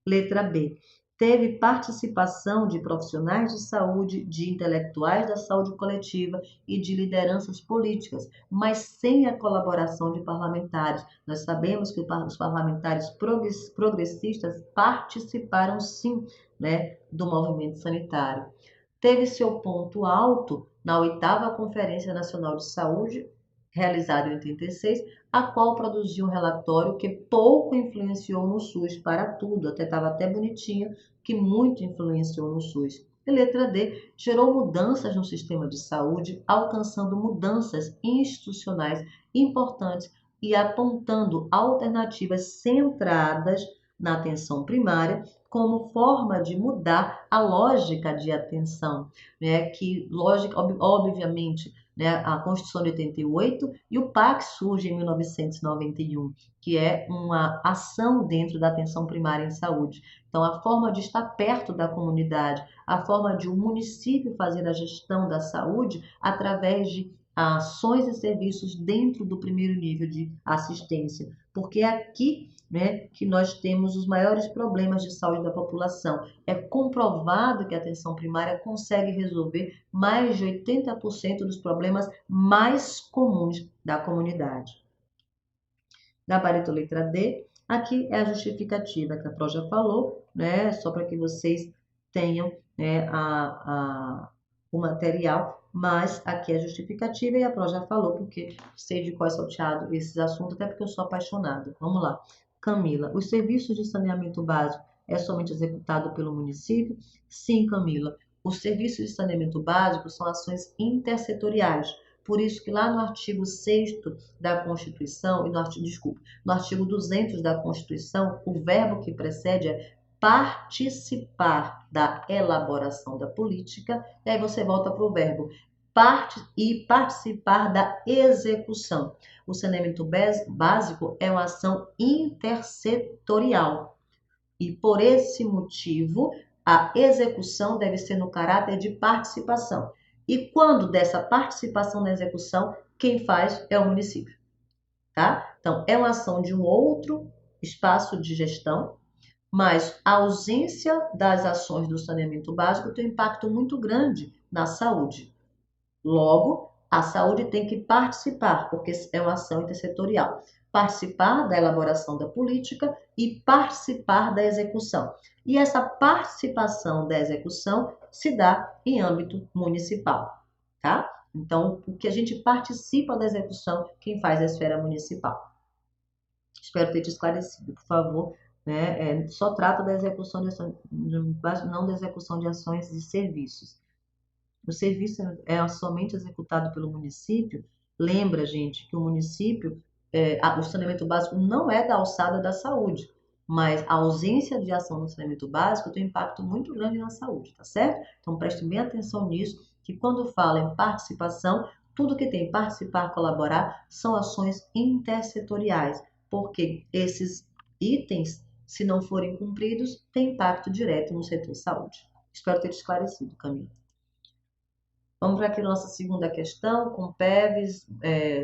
Letra B. Teve participação de profissionais de saúde, de intelectuais da saúde coletiva e de lideranças políticas, mas sem a colaboração de parlamentares. Nós sabemos que os parlamentares progressistas participaram sim, né, do movimento sanitário. Teve seu ponto alto na 8ª Conferência Nacional de Saúde, realizada em 86, a qual produziu um relatório que pouco influenciou no SUS para tudo, estava até bonitinho, que muito influenciou no SUS. E letra D, gerou mudanças no sistema de saúde, alcançando mudanças institucionais importantes e apontando alternativas centradas na atenção primária, como forma de mudar a lógica de atenção, né? Que lógica, obviamente, né? A Constituição de 88 e o PAC surge em 1991, que é uma ação dentro da atenção primária em saúde. Então, a forma de estar perto da comunidade, a forma de um município fazer a gestão da saúde através de ações e serviços dentro do primeiro nível de assistência, porque é aqui, né, que nós temos os maiores problemas de saúde da população. É comprovado que a atenção primária consegue resolver mais de 80% dos problemas mais comuns da comunidade. Gabarito letra D, aqui é a justificativa que a Pro já falou, né, só para que vocês tenham, né, o material, mas aqui é a justificativa e a Pro já falou, porque sei de qual é salteado esses assuntos, até porque eu sou apaixonada. Vamos lá. Camila, os serviços de saneamento básico é somente executado pelo município? Sim, Camila. Os serviços de saneamento básico são ações intersetoriais. Por isso que lá no artigo 6º da Constituição, e no artigo 200 da Constituição, o verbo que precede é participar da elaboração da política, e aí você volta para o verbo participar da execução. O saneamento básico é uma ação intersetorial e, por esse motivo, a execução deve ser no caráter de participação. E quando dessa participação na execução, quem faz é o município, tá? Então, é uma ação de um outro espaço de gestão, mas a ausência das ações do saneamento básico tem um impacto muito grande na saúde. Logo, a saúde tem que participar, porque é uma ação intersetorial. Participar da elaboração da política e participar da execução. E essa participação da execução se dá em âmbito municipal, tá? Então, o que a gente participa da execução, quem faz é a esfera municipal. Espero ter te esclarecido, por favor. Né? Só trata da execução não da execução de ações e serviços. O serviço é somente executado pelo município. Lembra, gente, que o município, o saneamento básico não é da alçada da saúde, mas a ausência de ação no saneamento básico tem um impacto muito grande na saúde, tá certo? Então preste bem atenção nisso, que quando fala em participação, tudo que tem participar, colaborar, são ações intersetoriais, porque esses itens, se não forem cumpridos, têm impacto direto no setor saúde. Espero ter te esclarecido, Camila. Vamos para aqui nossa segunda questão, com PEVs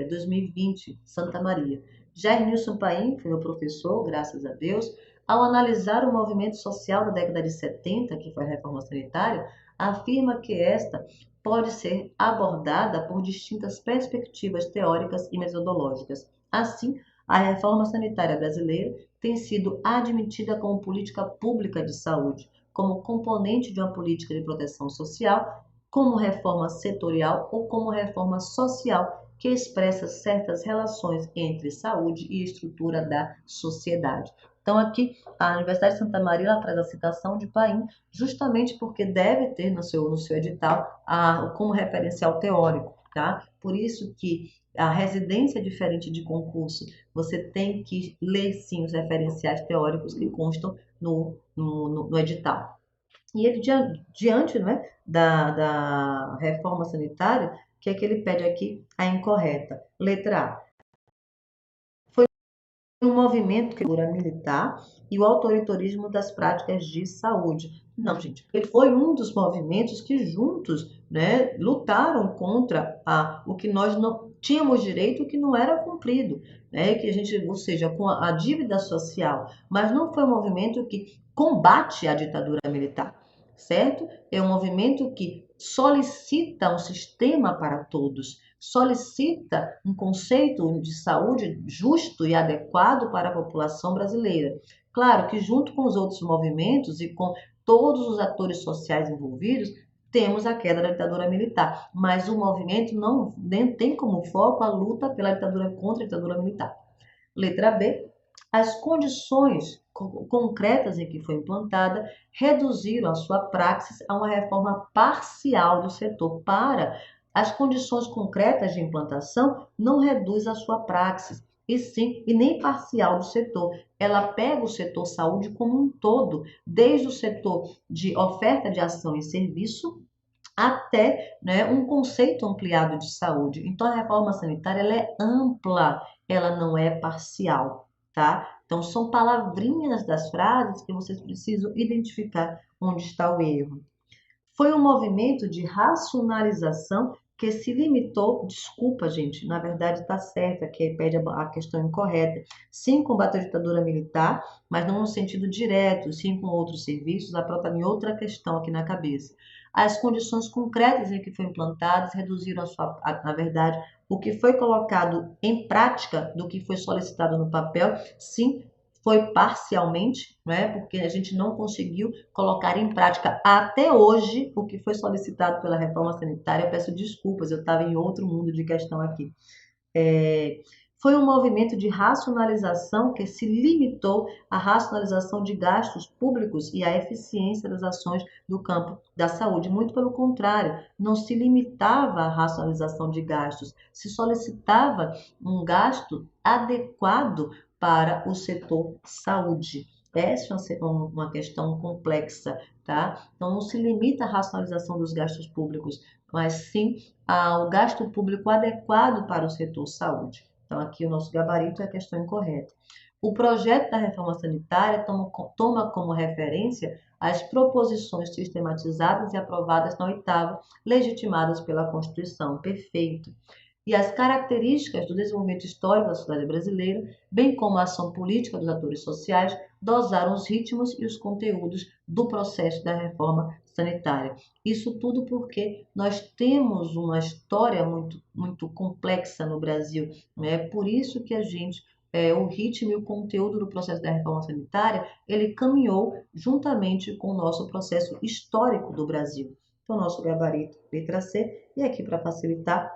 2020, Santa Maria. Jair Nilson Paim, foi meu professor, graças a Deus, ao analisar o movimento social da década de 70, que foi a reforma sanitária, afirma que esta pode ser abordada por distintas perspectivas teóricas e metodológicas. Assim, a reforma sanitária brasileira tem sido admitida como política pública de saúde, como componente de uma política de proteção social, como reforma setorial ou como reforma social que expressa certas relações entre saúde e estrutura da sociedade. Então, aqui, a Universidade de Santa Maria ela traz a citação de Paim, justamente porque deve ter no seu edital como referencial teórico, tá? Por isso que a residência é diferente de concurso, você tem que ler, sim, os referenciais teóricos que constam no edital. E ele, diante, né, da reforma sanitária, o que é que ele pede aqui? A incorreta. Letra A. Foi um movimento que era militar e o autoritarismo das práticas de saúde. Não, gente. Ele foi um dos movimentos que juntos, né, lutaram contra o que nós não tínhamos direito, que não era cumprido, né, que a gente, ou seja, com a dívida social. Mas não foi um movimento que combate a ditadura militar. Certo? É um movimento que solicita um sistema para todos, solicita um conceito de saúde justo e adequado para a população brasileira. Claro que junto com os outros movimentos e com todos os atores sociais envolvidos, temos a queda da ditadura militar, mas o movimento não tem como foco a luta pela ditadura contra a ditadura militar. Letra B. As condições concretas em que foi implantada reduziram a sua praxis a uma reforma parcial do setor. As condições concretas de implantação não reduz a sua praxis. e nem parcial do setor. Ela pega o setor saúde como um todo, desde o setor de oferta de ação e serviço até, né, um conceito ampliado de saúde. Então, a reforma sanitária ela é ampla, ela não é parcial, tá? Então, são palavrinhas das frases que vocês precisam identificar onde está o erro. Foi um movimento de racionalização que se limitou, desculpa, gente, na verdade está certa, que pede a questão incorreta. Sim, combater a ditadura militar, mas não no sentido direto, sim com outros serviços, a prota tem outra questão aqui na cabeça. As condições concretas em que foi implantadas reduziram na verdade, o que foi colocado em prática do que foi solicitado no papel, sim, foi parcialmente, né, porque a gente não conseguiu colocar em prática até hoje o que foi solicitado pela reforma sanitária. Eu peço desculpas, eu estava em outro mundo de questão aqui. Foi um movimento de racionalização que se limitou à racionalização de gastos públicos e à eficiência das ações do campo da saúde. Muito pelo contrário, não se limitava à racionalização de gastos, se solicitava um gasto adequado para o setor saúde. Essa é uma questão complexa, tá? Então, não se limita à racionalização dos gastos públicos, mas sim ao gasto público adequado para o setor saúde. Então, aqui o nosso gabarito é a questão incorreta. O projeto da reforma sanitária toma como referência as proposições sistematizadas e aprovadas na oitava, legitimadas pela Constituição. Perfeito. E as características do desenvolvimento histórico da sociedade brasileira, bem como a ação política dos atores sociais, dosaram os ritmos e os conteúdos do processo da reforma sanitária. Isso tudo porque nós temos uma história muito complexa no Brasil, né? Por isso que o ritmo e o conteúdo do processo da reforma sanitária, ele caminhou juntamente com o nosso processo histórico do Brasil. Então, nosso gabarito, letra C, e aqui para facilitar,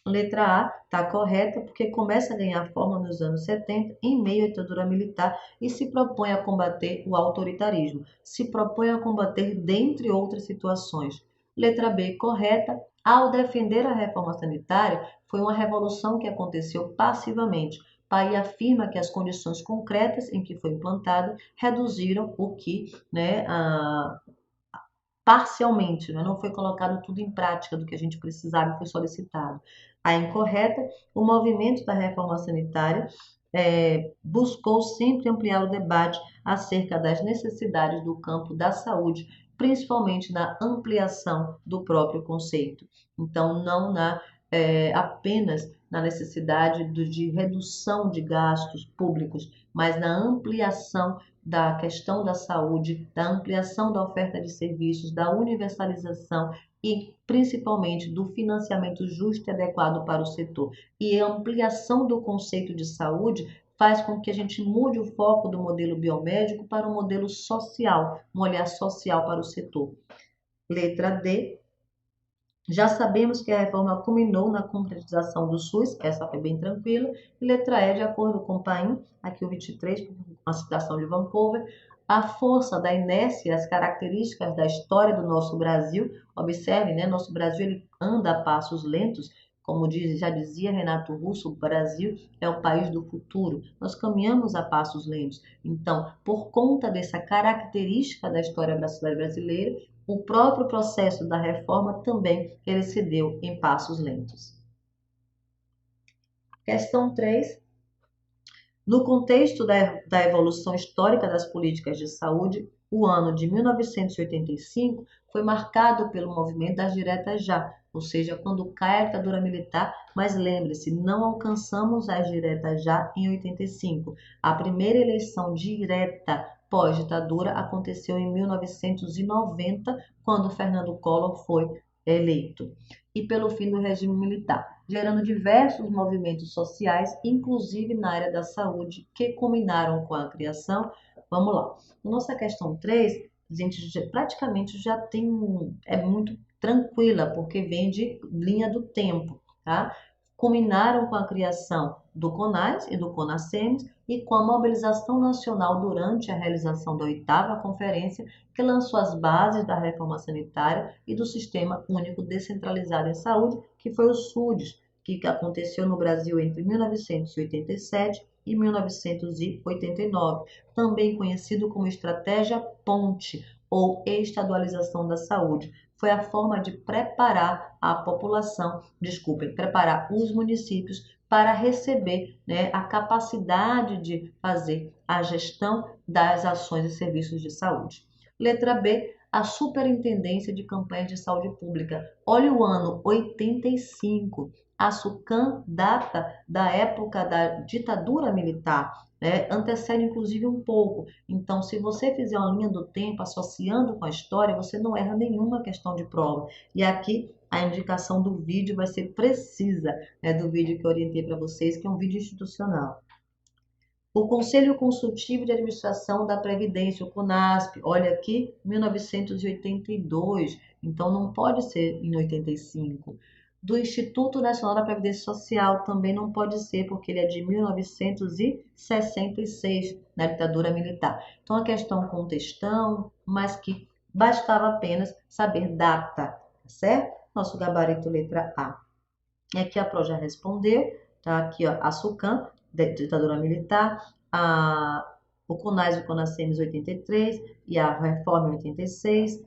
letra A está correta porque começa a ganhar forma nos anos 70 em meio à ditadura militar e se propõe a combater o autoritarismo, se propõe a combater dentre outras situações. Letra B correta, ao defender a reforma sanitária, foi uma revolução que aconteceu passivamente. Pai afirma que as condições concretas em que foi implantado reduziram o que, né, parcialmente, né? Não foi colocado tudo em prática do que a gente precisava e foi solicitado. A incorreta, o movimento da reforma sanitária buscou sempre ampliar o debate acerca das necessidades do campo da saúde, principalmente na ampliação do próprio conceito. Então, não apenas na necessidade de redução de gastos públicos, mas na ampliação da questão da saúde, da ampliação da oferta de serviços, da universalização e principalmente do financiamento justo e adequado para o setor. E a ampliação do conceito de saúde faz com que a gente mude o foco do modelo biomédico para um modelo social, um olhar social para o setor. Letra D. Já sabemos que a reforma culminou na concretização do SUS, essa foi bem tranquila. E letra E, de acordo com o Paim, aqui o 23, uma citação de Vancouver, a força da inércia e as características da história do nosso Brasil, observe, né, nosso Brasil ele anda a passos lentos, como já dizia Renato Russo, o Brasil é o país do futuro. Nós caminhamos a passos lentos. Então, por conta dessa característica da história brasileira, o próprio processo da reforma também ele se deu em passos lentos. Questão 3. No contexto da evolução histórica das políticas de saúde, o ano de 1985 foi marcado pelo movimento das diretas já, ou seja, quando cai a ditadura militar, mas lembre-se, não alcançamos as diretas já em 85. A primeira eleição direta pós-ditadura aconteceu em 1990, quando Fernando Collor foi eleito, e pelo fim do regime militar, gerando diversos movimentos sociais, inclusive na área da saúde, que culminaram com a criação. Vamos lá. Na nossa questão 3, a gente praticamente já tem, é muito tranquila, porque vem de linha do tempo, tá? Culminaram com a criação do CONAS e do CONASEMES e com a mobilização nacional durante a realização da oitava conferência, que lançou as bases da reforma sanitária e do Sistema Único Descentralizado em Saúde, que foi o SUDES, que aconteceu no Brasil entre 1987 e 1989, também conhecido como Estratégia Ponte ou Estadualização da Saúde. Foi a forma de preparar a população, desculpem, preparar os municípios para receber, né, a capacidade de fazer a gestão das ações e serviços de saúde. Letra B, a Superintendência de Campanhas de Saúde Pública. Olha o ano 85. A SUCAM data da época da ditadura militar, né? Antecede inclusive um pouco. Então, se você fizer uma linha do tempo associando com a história, você não erra nenhuma questão de prova. E aqui a indicação do vídeo vai ser precisa, né, do vídeo que eu orientei para vocês, que é um vídeo institucional. O Conselho Consultivo de Administração da Previdência, o CONASP, olha aqui, 1982, então não pode ser em 85. Do Instituto Nacional da Previdência Social também não pode ser, porque ele é de 1966, na ditadura militar. Então, a questão com textão, mas que bastava apenas saber data, certo? Nosso gabarito letra A. E aqui a Pro já respondeu, tá aqui, ó, a SUCAM, ditadura militar, o CONAS e o CONASEMES 83 e a reforma em 86,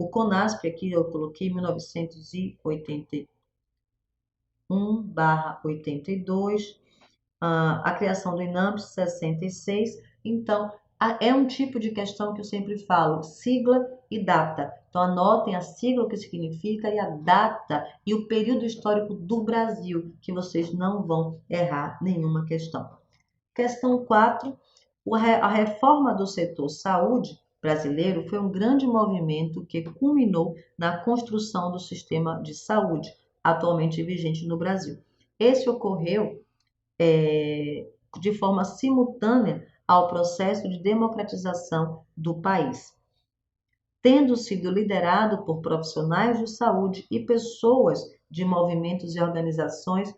o CONASP aqui eu coloquei 1981/82, a criação do INAMPS 66. Então, é um tipo de questão que eu sempre falo, sigla e data. Então, anotem a sigla, o que significa, e a data e o período histórico do Brasil, que vocês não vão errar nenhuma questão. Questão 4. A reforma do setor saúde brasileiro foi um grande movimento que culminou na construção do sistema de saúde atualmente vigente no Brasil. Esse ocorreu de forma simultânea ao processo de democratização do país, tendo sido liderado por profissionais de saúde e pessoas de movimentos e organizações.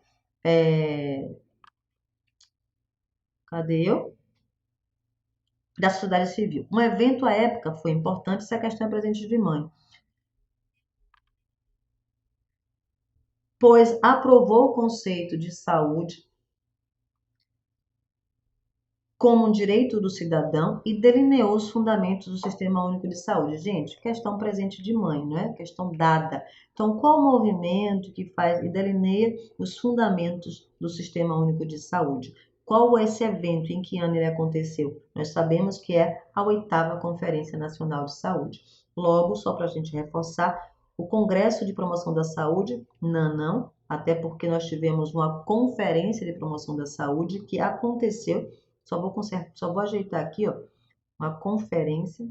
Cadê eu? Da sociedade civil. Um evento à época foi importante, essa questão é presente de mãe, pois aprovou o conceito de saúde como um direito do cidadão e delineou os fundamentos do Sistema Único de Saúde. Gente, questão presente de mãe, não é? Questão dada. Então, qual o movimento que faz e delineia os fundamentos do Sistema Único de Saúde? Qual esse evento, em que ano ele aconteceu? Nós sabemos que é a 8ª Conferência Nacional de Saúde. Logo, só para a gente reforçar, o Congresso de Promoção da Saúde, não, até porque nós tivemos uma Conferência de Promoção da Saúde que aconteceu. Só vou ajeitar aqui, ó, uma conferência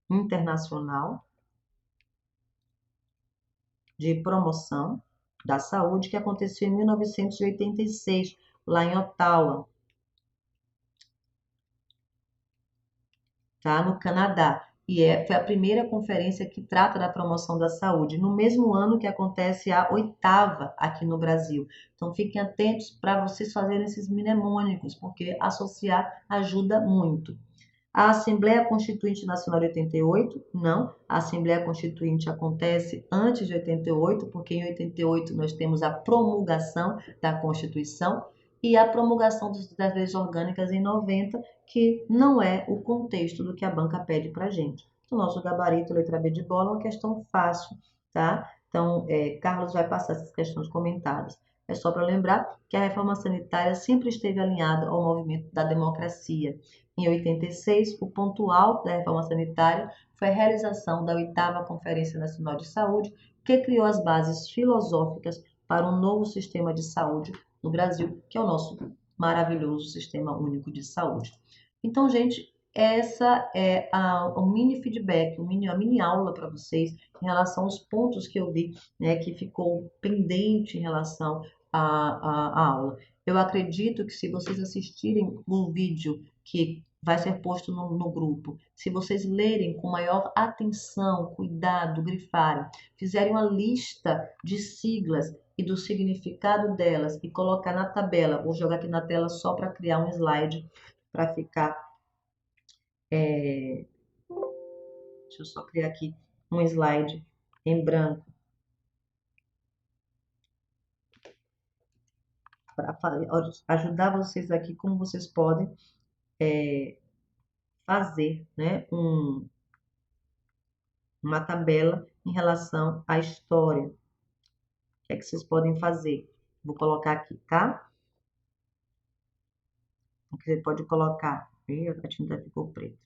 internacional de promoção da saúde que aconteceu em 1986, lá em Ottawa, tá? No Canadá. E foi a primeira conferência que trata da promoção da saúde, no mesmo ano que acontece a 8ª aqui no Brasil. Então, fiquem atentos para vocês fazerem esses mnemônicos, porque associar ajuda muito. A Assembleia Constituinte Nacional de 88, não. A Assembleia Constituinte acontece antes de 88, porque em 88 nós temos a promulgação da Constituição e a promulgação das leis orgânicas em 90, que não é o contexto do que a banca pede para a gente. O nosso gabarito, letra B de bola, é uma questão fácil, tá? Então, Carlos vai passar essas questões comentadas. É só para lembrar que a reforma sanitária sempre esteve alinhada ao movimento da democracia. Em 86, o ponto alto da reforma sanitária foi a realização da 8ª Conferência Nacional de Saúde, que criou as bases filosóficas para um novo sistema de saúde no Brasil, que é o nosso maravilhoso Sistema Único de Saúde. Então, gente, essa é o mini feedback, a mini aula para vocês em relação aos pontos que eu vi, né, que ficou pendente em relação à aula. Eu acredito que se vocês assistirem um vídeo que vai ser posto no grupo, se vocês lerem com maior atenção, cuidado, grifarem, fizerem uma lista de siglas e do significado delas e colocar na tabela, vou jogar aqui na tela só para criar um slide, para ficar... deixa eu só criar aqui um slide em branco ajudar vocês aqui como vocês podem fazer, né, uma tabela em relação à história. O que é que vocês podem fazer? Vou colocar aqui, tá? O que você pode colocar? Ih, a tinta ficou preta.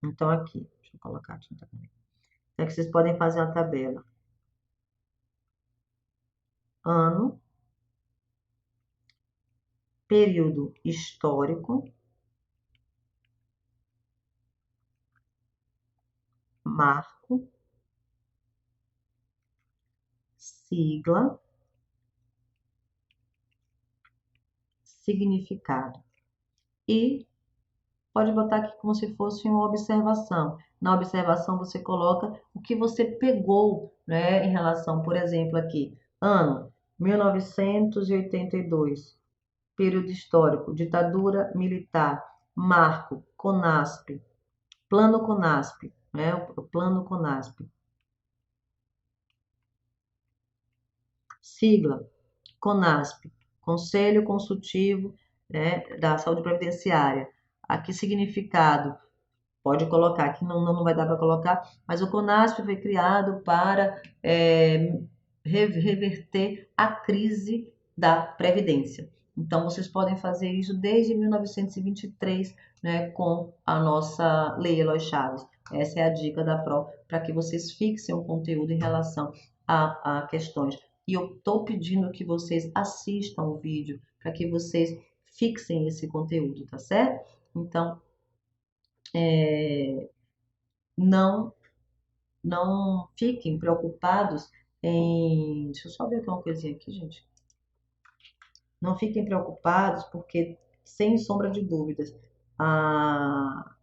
Então, aqui, deixa eu colocar a tinta também. Então, aqui vocês podem fazer uma tabela. Ano, período histórico, marco, sigla, significado. E pode botar aqui como se fosse uma observação. Na observação você coloca o que você pegou, né, em relação, por exemplo, aqui, ano 1982, período histórico, ditadura militar, marco, CONASP, plano CONASP, né, o plano CONASP. Sigla, CONASP, Conselho Consultivo, né, da Saúde Previdenciária. Aqui significado, pode colocar, aqui não vai dar para colocar, mas o CONASP foi criado para reverter a crise da Previdência. Então, vocês podem fazer isso desde 1923, né, com a nossa Lei Eloy Chaves. Essa é a dica da PRO, para que vocês fixem o conteúdo em relação a questões. E eu estou pedindo que vocês assistam o vídeo, para que vocês fixem esse conteúdo, tá certo? Então, não não fiquem preocupados em. Deixa eu só ver aqui uma coisinha aqui, gente. Não fiquem preocupados, porque, sem sombra de dúvidas, a,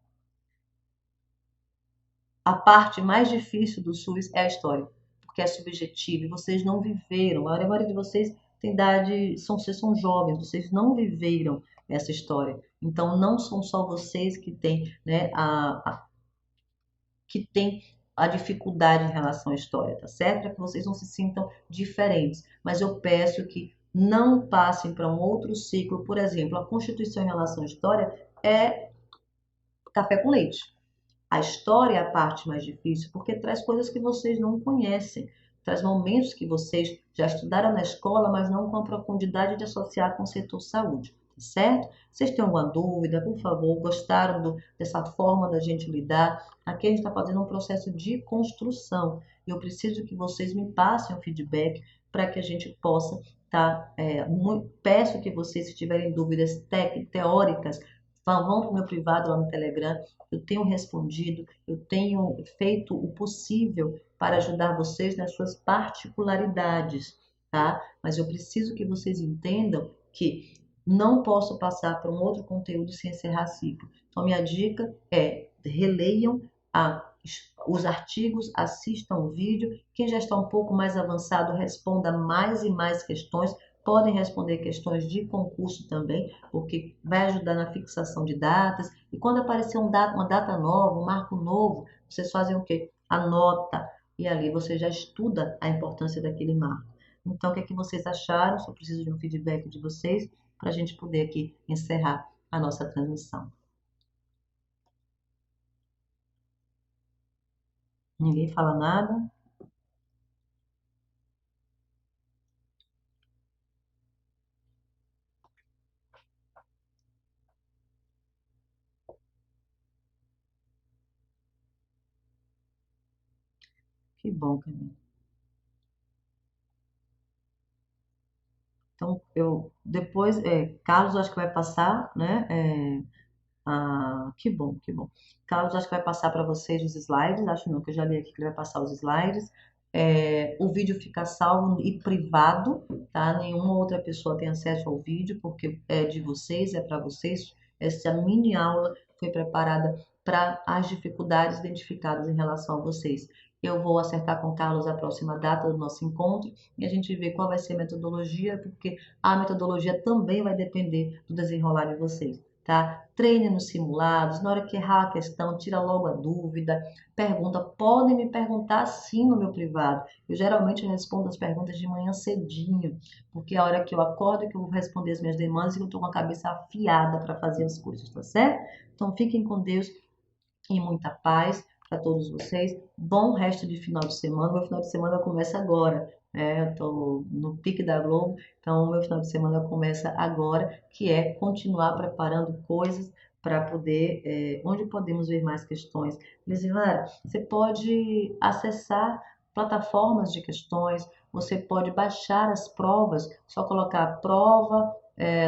a parte mais difícil do SUS é a história, porque é subjetiva e vocês não viveram. A maioria de vocês tem idade, vocês são jovens, vocês não viveram essa história. Então, não são só vocês que têm, né, que tem a dificuldade em relação à história, tá certo? Para que vocês não se sintam diferentes. Mas eu peço que não passem para um outro ciclo. Por exemplo, a Constituição em relação à história é café com leite. A história é a parte mais difícil porque traz coisas que vocês não conhecem, traz momentos que vocês já estudaram na escola, mas não com a profundidade de associar com o setor saúde, tá certo? Vocês têm alguma dúvida, por favor, gostaram dessa forma da gente lidar? Aqui a gente está fazendo um processo de construção e eu preciso que vocês me passem um feedback para que a gente possa tá, peço que vocês, se tiverem dúvidas teóricas, vão para o meu privado lá no Telegram. Eu tenho respondido, eu tenho feito o possível para ajudar vocês nas suas particularidades, tá? Mas eu preciso que vocês entendam que não posso passar para um outro conteúdo sem encerrar ciclo. Então, minha dica é releiam os artigos, assistam o vídeo. Quem já está um pouco mais avançado, responda mais e mais questões. Podem responder questões de concurso também, porque vai ajudar na fixação de datas. E quando aparecer uma data nova, um marco novo, vocês fazem o quê? Anota. E ali você já estuda a importância daquele marco. Então, o que é que vocês acharam? Só preciso de um feedback de vocês para a gente poder aqui encerrar a nossa transmissão. Ninguém fala nada? Que bom, Camila. Então, eu depois, Carlos acho que vai passar, né? Que bom, que bom. Carlos acho que vai passar para vocês os slides, acho não, que eu já li aqui que ele vai passar os slides. O vídeo fica salvo e privado, tá? Nenhuma outra pessoa tem acesso ao vídeo, porque é de vocês, é para vocês. Essa mini aula foi preparada para as dificuldades identificadas em relação a vocês. Eu vou acertar com o Carlos a próxima data do nosso encontro e a gente vê qual vai ser a metodologia, porque a metodologia também vai depender do desenrolar de vocês. tá? Treine nos simulados, na hora que errar a questão, tira logo a dúvida, pergunta, podem me perguntar sim no meu privado. Eu geralmente respondo as perguntas de manhã cedinho, porque é a hora que eu acordo é que eu vou responder as minhas demandas e eu tô com a cabeça afiada para fazer as coisas, tá certo? Então fiquem com Deus e muita paz para todos vocês. Bom resto de final de semana. Meu final de semana começa agora. Eu estou no pique da Globo, então o meu final de semana começa agora, que é continuar preparando coisas para poder, onde podemos ver mais questões. Lisivara, você pode acessar plataformas de questões, você pode baixar as provas, só colocar a prova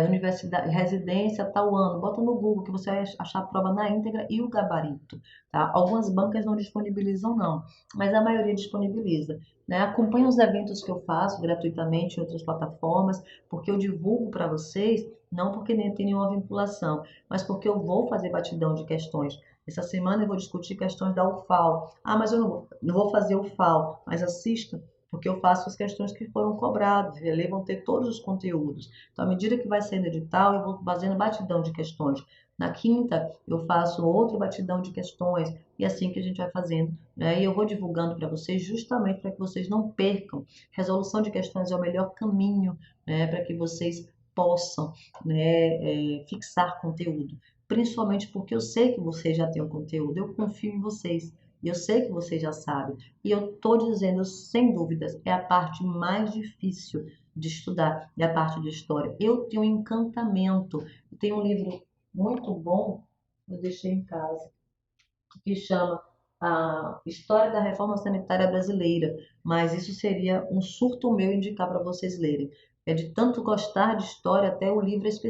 universidade, residência, tal ano. Bota no Google que você vai achar a prova na íntegra e o gabarito, tá? Algumas bancas não disponibilizam, não, mas a maioria disponibiliza, né? Acompanhe os eventos que eu faço gratuitamente em outras plataformas, porque eu divulgo para vocês, não porque nem tem nenhuma vinculação, mas porque eu vou fazer batidão de questões. Essa semana eu vou discutir questões da UFAL. Ah, mas eu não vou fazer UFAL, mas assista, porque eu faço as questões que foram cobradas, e ali vão ter todos os conteúdos. Então, à medida que vai saindo edital, eu vou fazendo batidão de questões. Na quinta, eu faço outro batidão de questões, e assim que a gente vai fazendo, né? E eu vou divulgando para vocês, justamente para que vocês não percam. Resolução de questões é o melhor caminho, né, para que vocês possam, né, fixar conteúdo. Principalmente porque eu sei que vocês já têm o conteúdo, eu confio em vocês. E eu sei que vocês já sabem. E eu estou dizendo, sem dúvidas, é a parte mais difícil de estudar, é a parte de história. Eu tenho um encantamento. Eu tenho um livro muito bom, eu deixei em casa, que chama a História da Reforma Sanitária Brasileira, mas isso seria um surto meu indicar para vocês lerem. É de tanto gostar de história, até o livros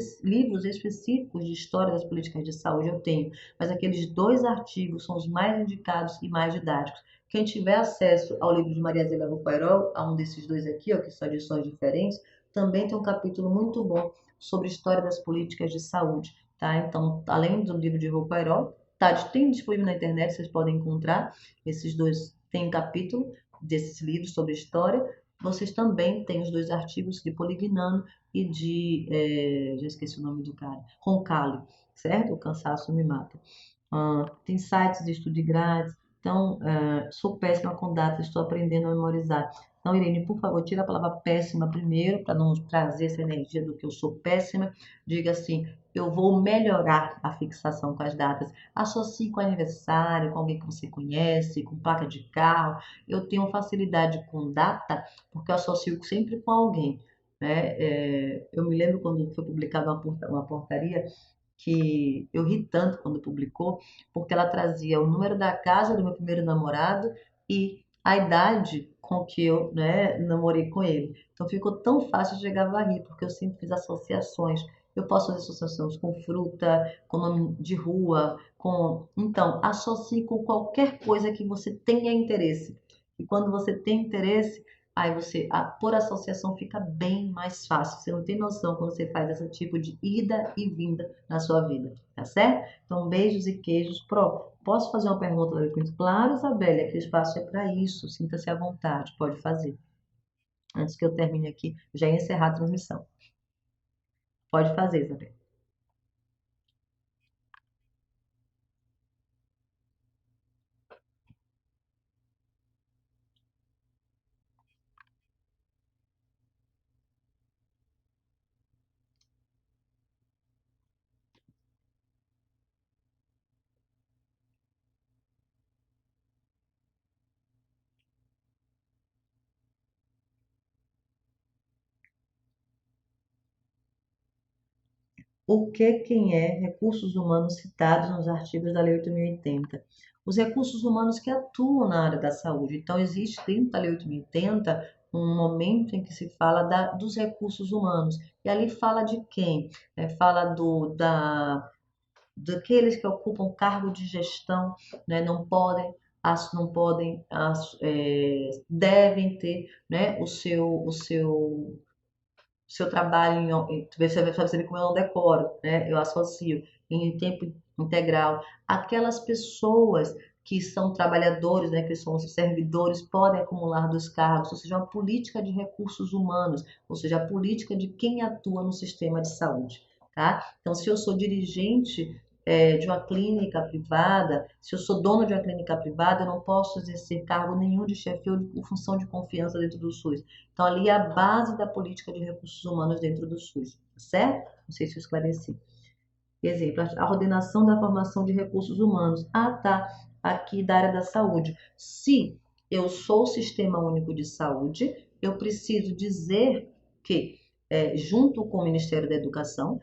específicos de história das políticas de saúde eu tenho, mas aqueles dois artigos são os mais indicados e mais didáticos. Quem tiver acesso ao livro de Maria Zélia Rupairol, a um desses dois aqui, ó, que são edições diferentes, também tem um capítulo muito bom sobre história das políticas de saúde, tá? Então, além do livro de Rupairol, tá, tem disponível na internet, vocês podem encontrar. Esses dois têm um capítulo desses livros sobre história. Vocês também têm os dois artigos de Polignano e de, já esqueci o nome do cara, Roncalli, certo? O cansaço me mata. Tem sites de estudo grátis. Então, sou péssima com datas, estou aprendendo a memorizar. Então, Irene, por favor, tira a palavra péssima primeiro, para não trazer essa energia do que eu sou péssima. Diga assim, eu vou melhorar a fixação com as datas. Associe com aniversário, com alguém que você conhece, com placa de carro. Eu tenho facilidade com data, porque eu associo sempre com alguém, né? Eu me lembro quando foi publicada uma portaria que eu ri tanto quando publicou, porque ela trazia o número da casa do meu primeiro namorado e a idade com que eu, né, namorei com ele. Então ficou tão fácil de chegar a rir, porque eu sempre fiz associações. Eu posso fazer associações com fruta, com nome de rua, com. Então, associe com qualquer coisa que você tenha interesse. E quando você tem interesse, aí você, por associação, fica bem mais fácil. Você não tem noção quando você faz esse tipo de ida e vinda na sua vida, tá certo? Então, beijos e queijos. Posso fazer uma pergunta, Larico? Claro, Isabelle, aquele espaço é para isso. Sinta-se à vontade, pode fazer. Antes que eu termine aqui, já ia encerrar a transmissão. Pode fazer, Isabelle. O que, quem é recursos humanos citados nos artigos da Lei 8.080? Os recursos humanos que atuam na área da saúde. Então, existe dentro da Lei 8.080 um momento em que se fala dos recursos humanos. E ali fala de quem? Fala daqueles que ocupam cargo de gestão, né, devem ter, né, o seu trabalho, você vai saber como eu não decoro, né? Eu associo em tempo integral. Aquelas pessoas que são trabalhadores, né, que são os servidores, podem acumular dos cargos, ou seja, uma política de recursos humanos, ou seja, a política de quem atua no sistema de saúde. tá? Então, se eu sou dirigente de uma clínica privada, se eu sou dono de uma clínica privada, eu não posso exercer cargo nenhum de chefia ou função de confiança dentro do SUS. Então, ali é a base da política de recursos humanos dentro do SUS, tá certo? Não sei se eu esclareci. Exemplo, a ordenação da formação de recursos humanos. Ah, tá. Aqui da área da saúde. Se eu sou o Sistema Único de Saúde, eu preciso dizer que, junto com o Ministério da Educação,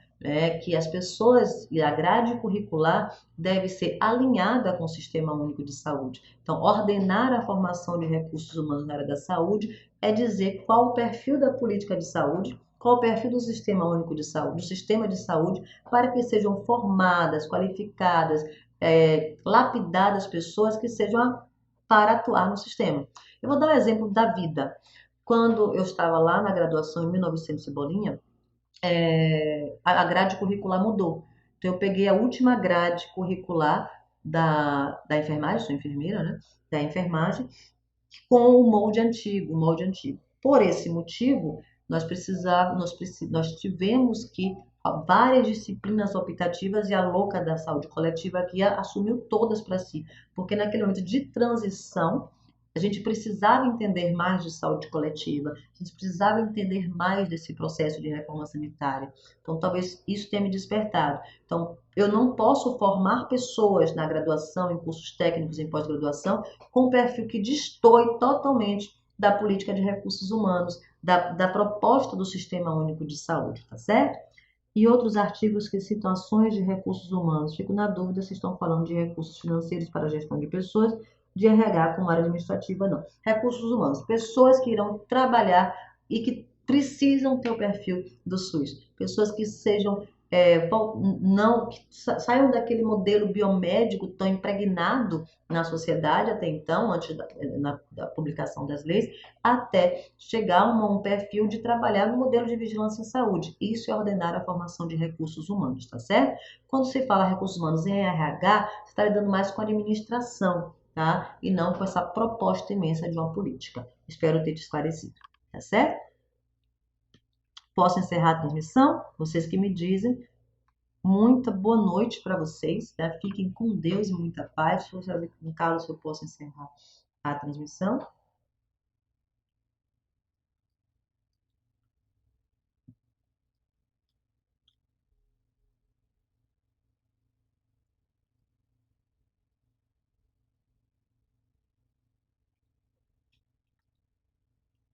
que as pessoas e a grade curricular deve ser alinhada com o Sistema Único de Saúde. Então, ordenar a formação de recursos humanos na área da saúde é dizer qual o perfil da política de saúde, qual o perfil do Sistema Único de Saúde, do sistema de saúde, para que sejam formadas, qualificadas, lapidadas pessoas que sejam para atuar no sistema. Eu vou dar um exemplo da vida. Quando eu estava lá na graduação em 1900 e bolinha, a grade curricular mudou. Então, eu peguei a última grade curricular da enfermagem, sou enfermeira, né? Da enfermagem, com o molde antigo, o molde antigo. Por esse motivo, nós tivemos que várias disciplinas optativas e a louca da saúde coletiva aqui assumiu todas para si, porque naquele momento de transição a gente precisava entender mais de saúde coletiva, a gente precisava entender mais desse processo de reforma sanitária. Então, talvez isso tenha me despertado. Então, eu não posso formar pessoas na graduação, em cursos técnicos, em pós-graduação, com um perfil que destoe totalmente da política de recursos humanos, da proposta do Sistema Único de Saúde, tá certo? E outros artigos que citam ações de recursos humanos. Fico na dúvida se estão falando de recursos financeiros para a gestão de pessoas, de RH com área administrativa, não. Recursos humanos, pessoas que irão trabalhar e que precisam ter o perfil do SUS. Pessoas que sejam não que saiam daquele modelo biomédico tão impregnado na sociedade até então, antes da publicação das leis, até chegar a um perfil de trabalhar no modelo de vigilância em saúde. Isso é ordenar a formação de recursos humanos, tá certo? Quando se fala recursos humanos em RH, você está lidando mais com a administração, tá? E não com essa proposta imensa de uma política. Espero ter te esclarecido, tá certo? Posso encerrar a transmissão? Vocês que me dizem. Muita boa noite para vocês, tá? Fiquem com Deus e muita paz. Deixa eu saber com Carlos se eu posso encerrar a transmissão.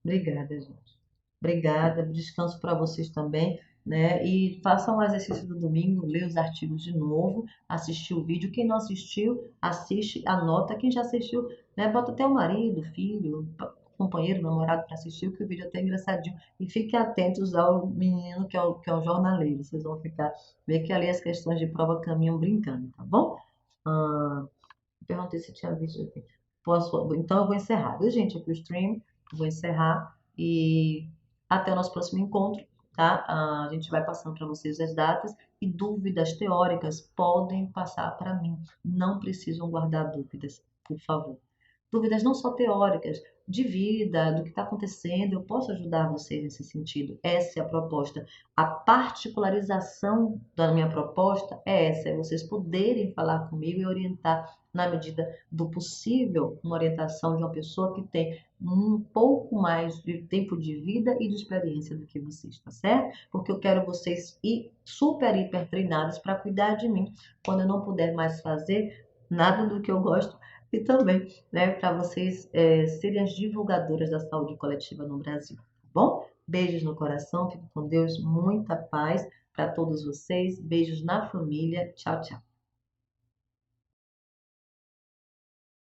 Obrigada, gente. Obrigada. Descanso para vocês também, né? E façam o exercício do domingo, lê os artigos de novo, assistir o vídeo. Quem não assistiu, assiste, anota. Quem já assistiu, né? Bota até o marido, filho, companheiro, namorado para assistir, que o vídeo é até engraçadinho. E fiquem atentos ao menino que é o jornaleiro. Vocês vão ver que ali as questões de prova caminham brincando, tá bom? Ah, perguntei se tinha visto aqui. Então eu vou encerrar, viu, gente? Aqui o stream. Vou encerrar e até o nosso próximo encontro, tá? A gente vai passando para vocês as datas e dúvidas teóricas podem passar para mim. Não precisam guardar dúvidas, por favor. Dúvidas não só teóricas, de vida, do que está acontecendo, eu posso ajudar vocês nesse sentido. Essa é a proposta. A particularização da minha proposta é essa, é vocês poderem falar comigo e orientar na medida do possível uma orientação de uma pessoa que tem um pouco mais de tempo de vida e de experiência do que vocês, tá certo? Porque eu quero vocês super, hiper treinados para cuidar de mim quando eu não puder mais fazer nada do que eu gosto e também, né, para vocês serem as divulgadoras da saúde coletiva no Brasil, tá bom? Beijos no coração, fico com Deus, muita paz para todos vocês, beijos na família, tchau, tchau.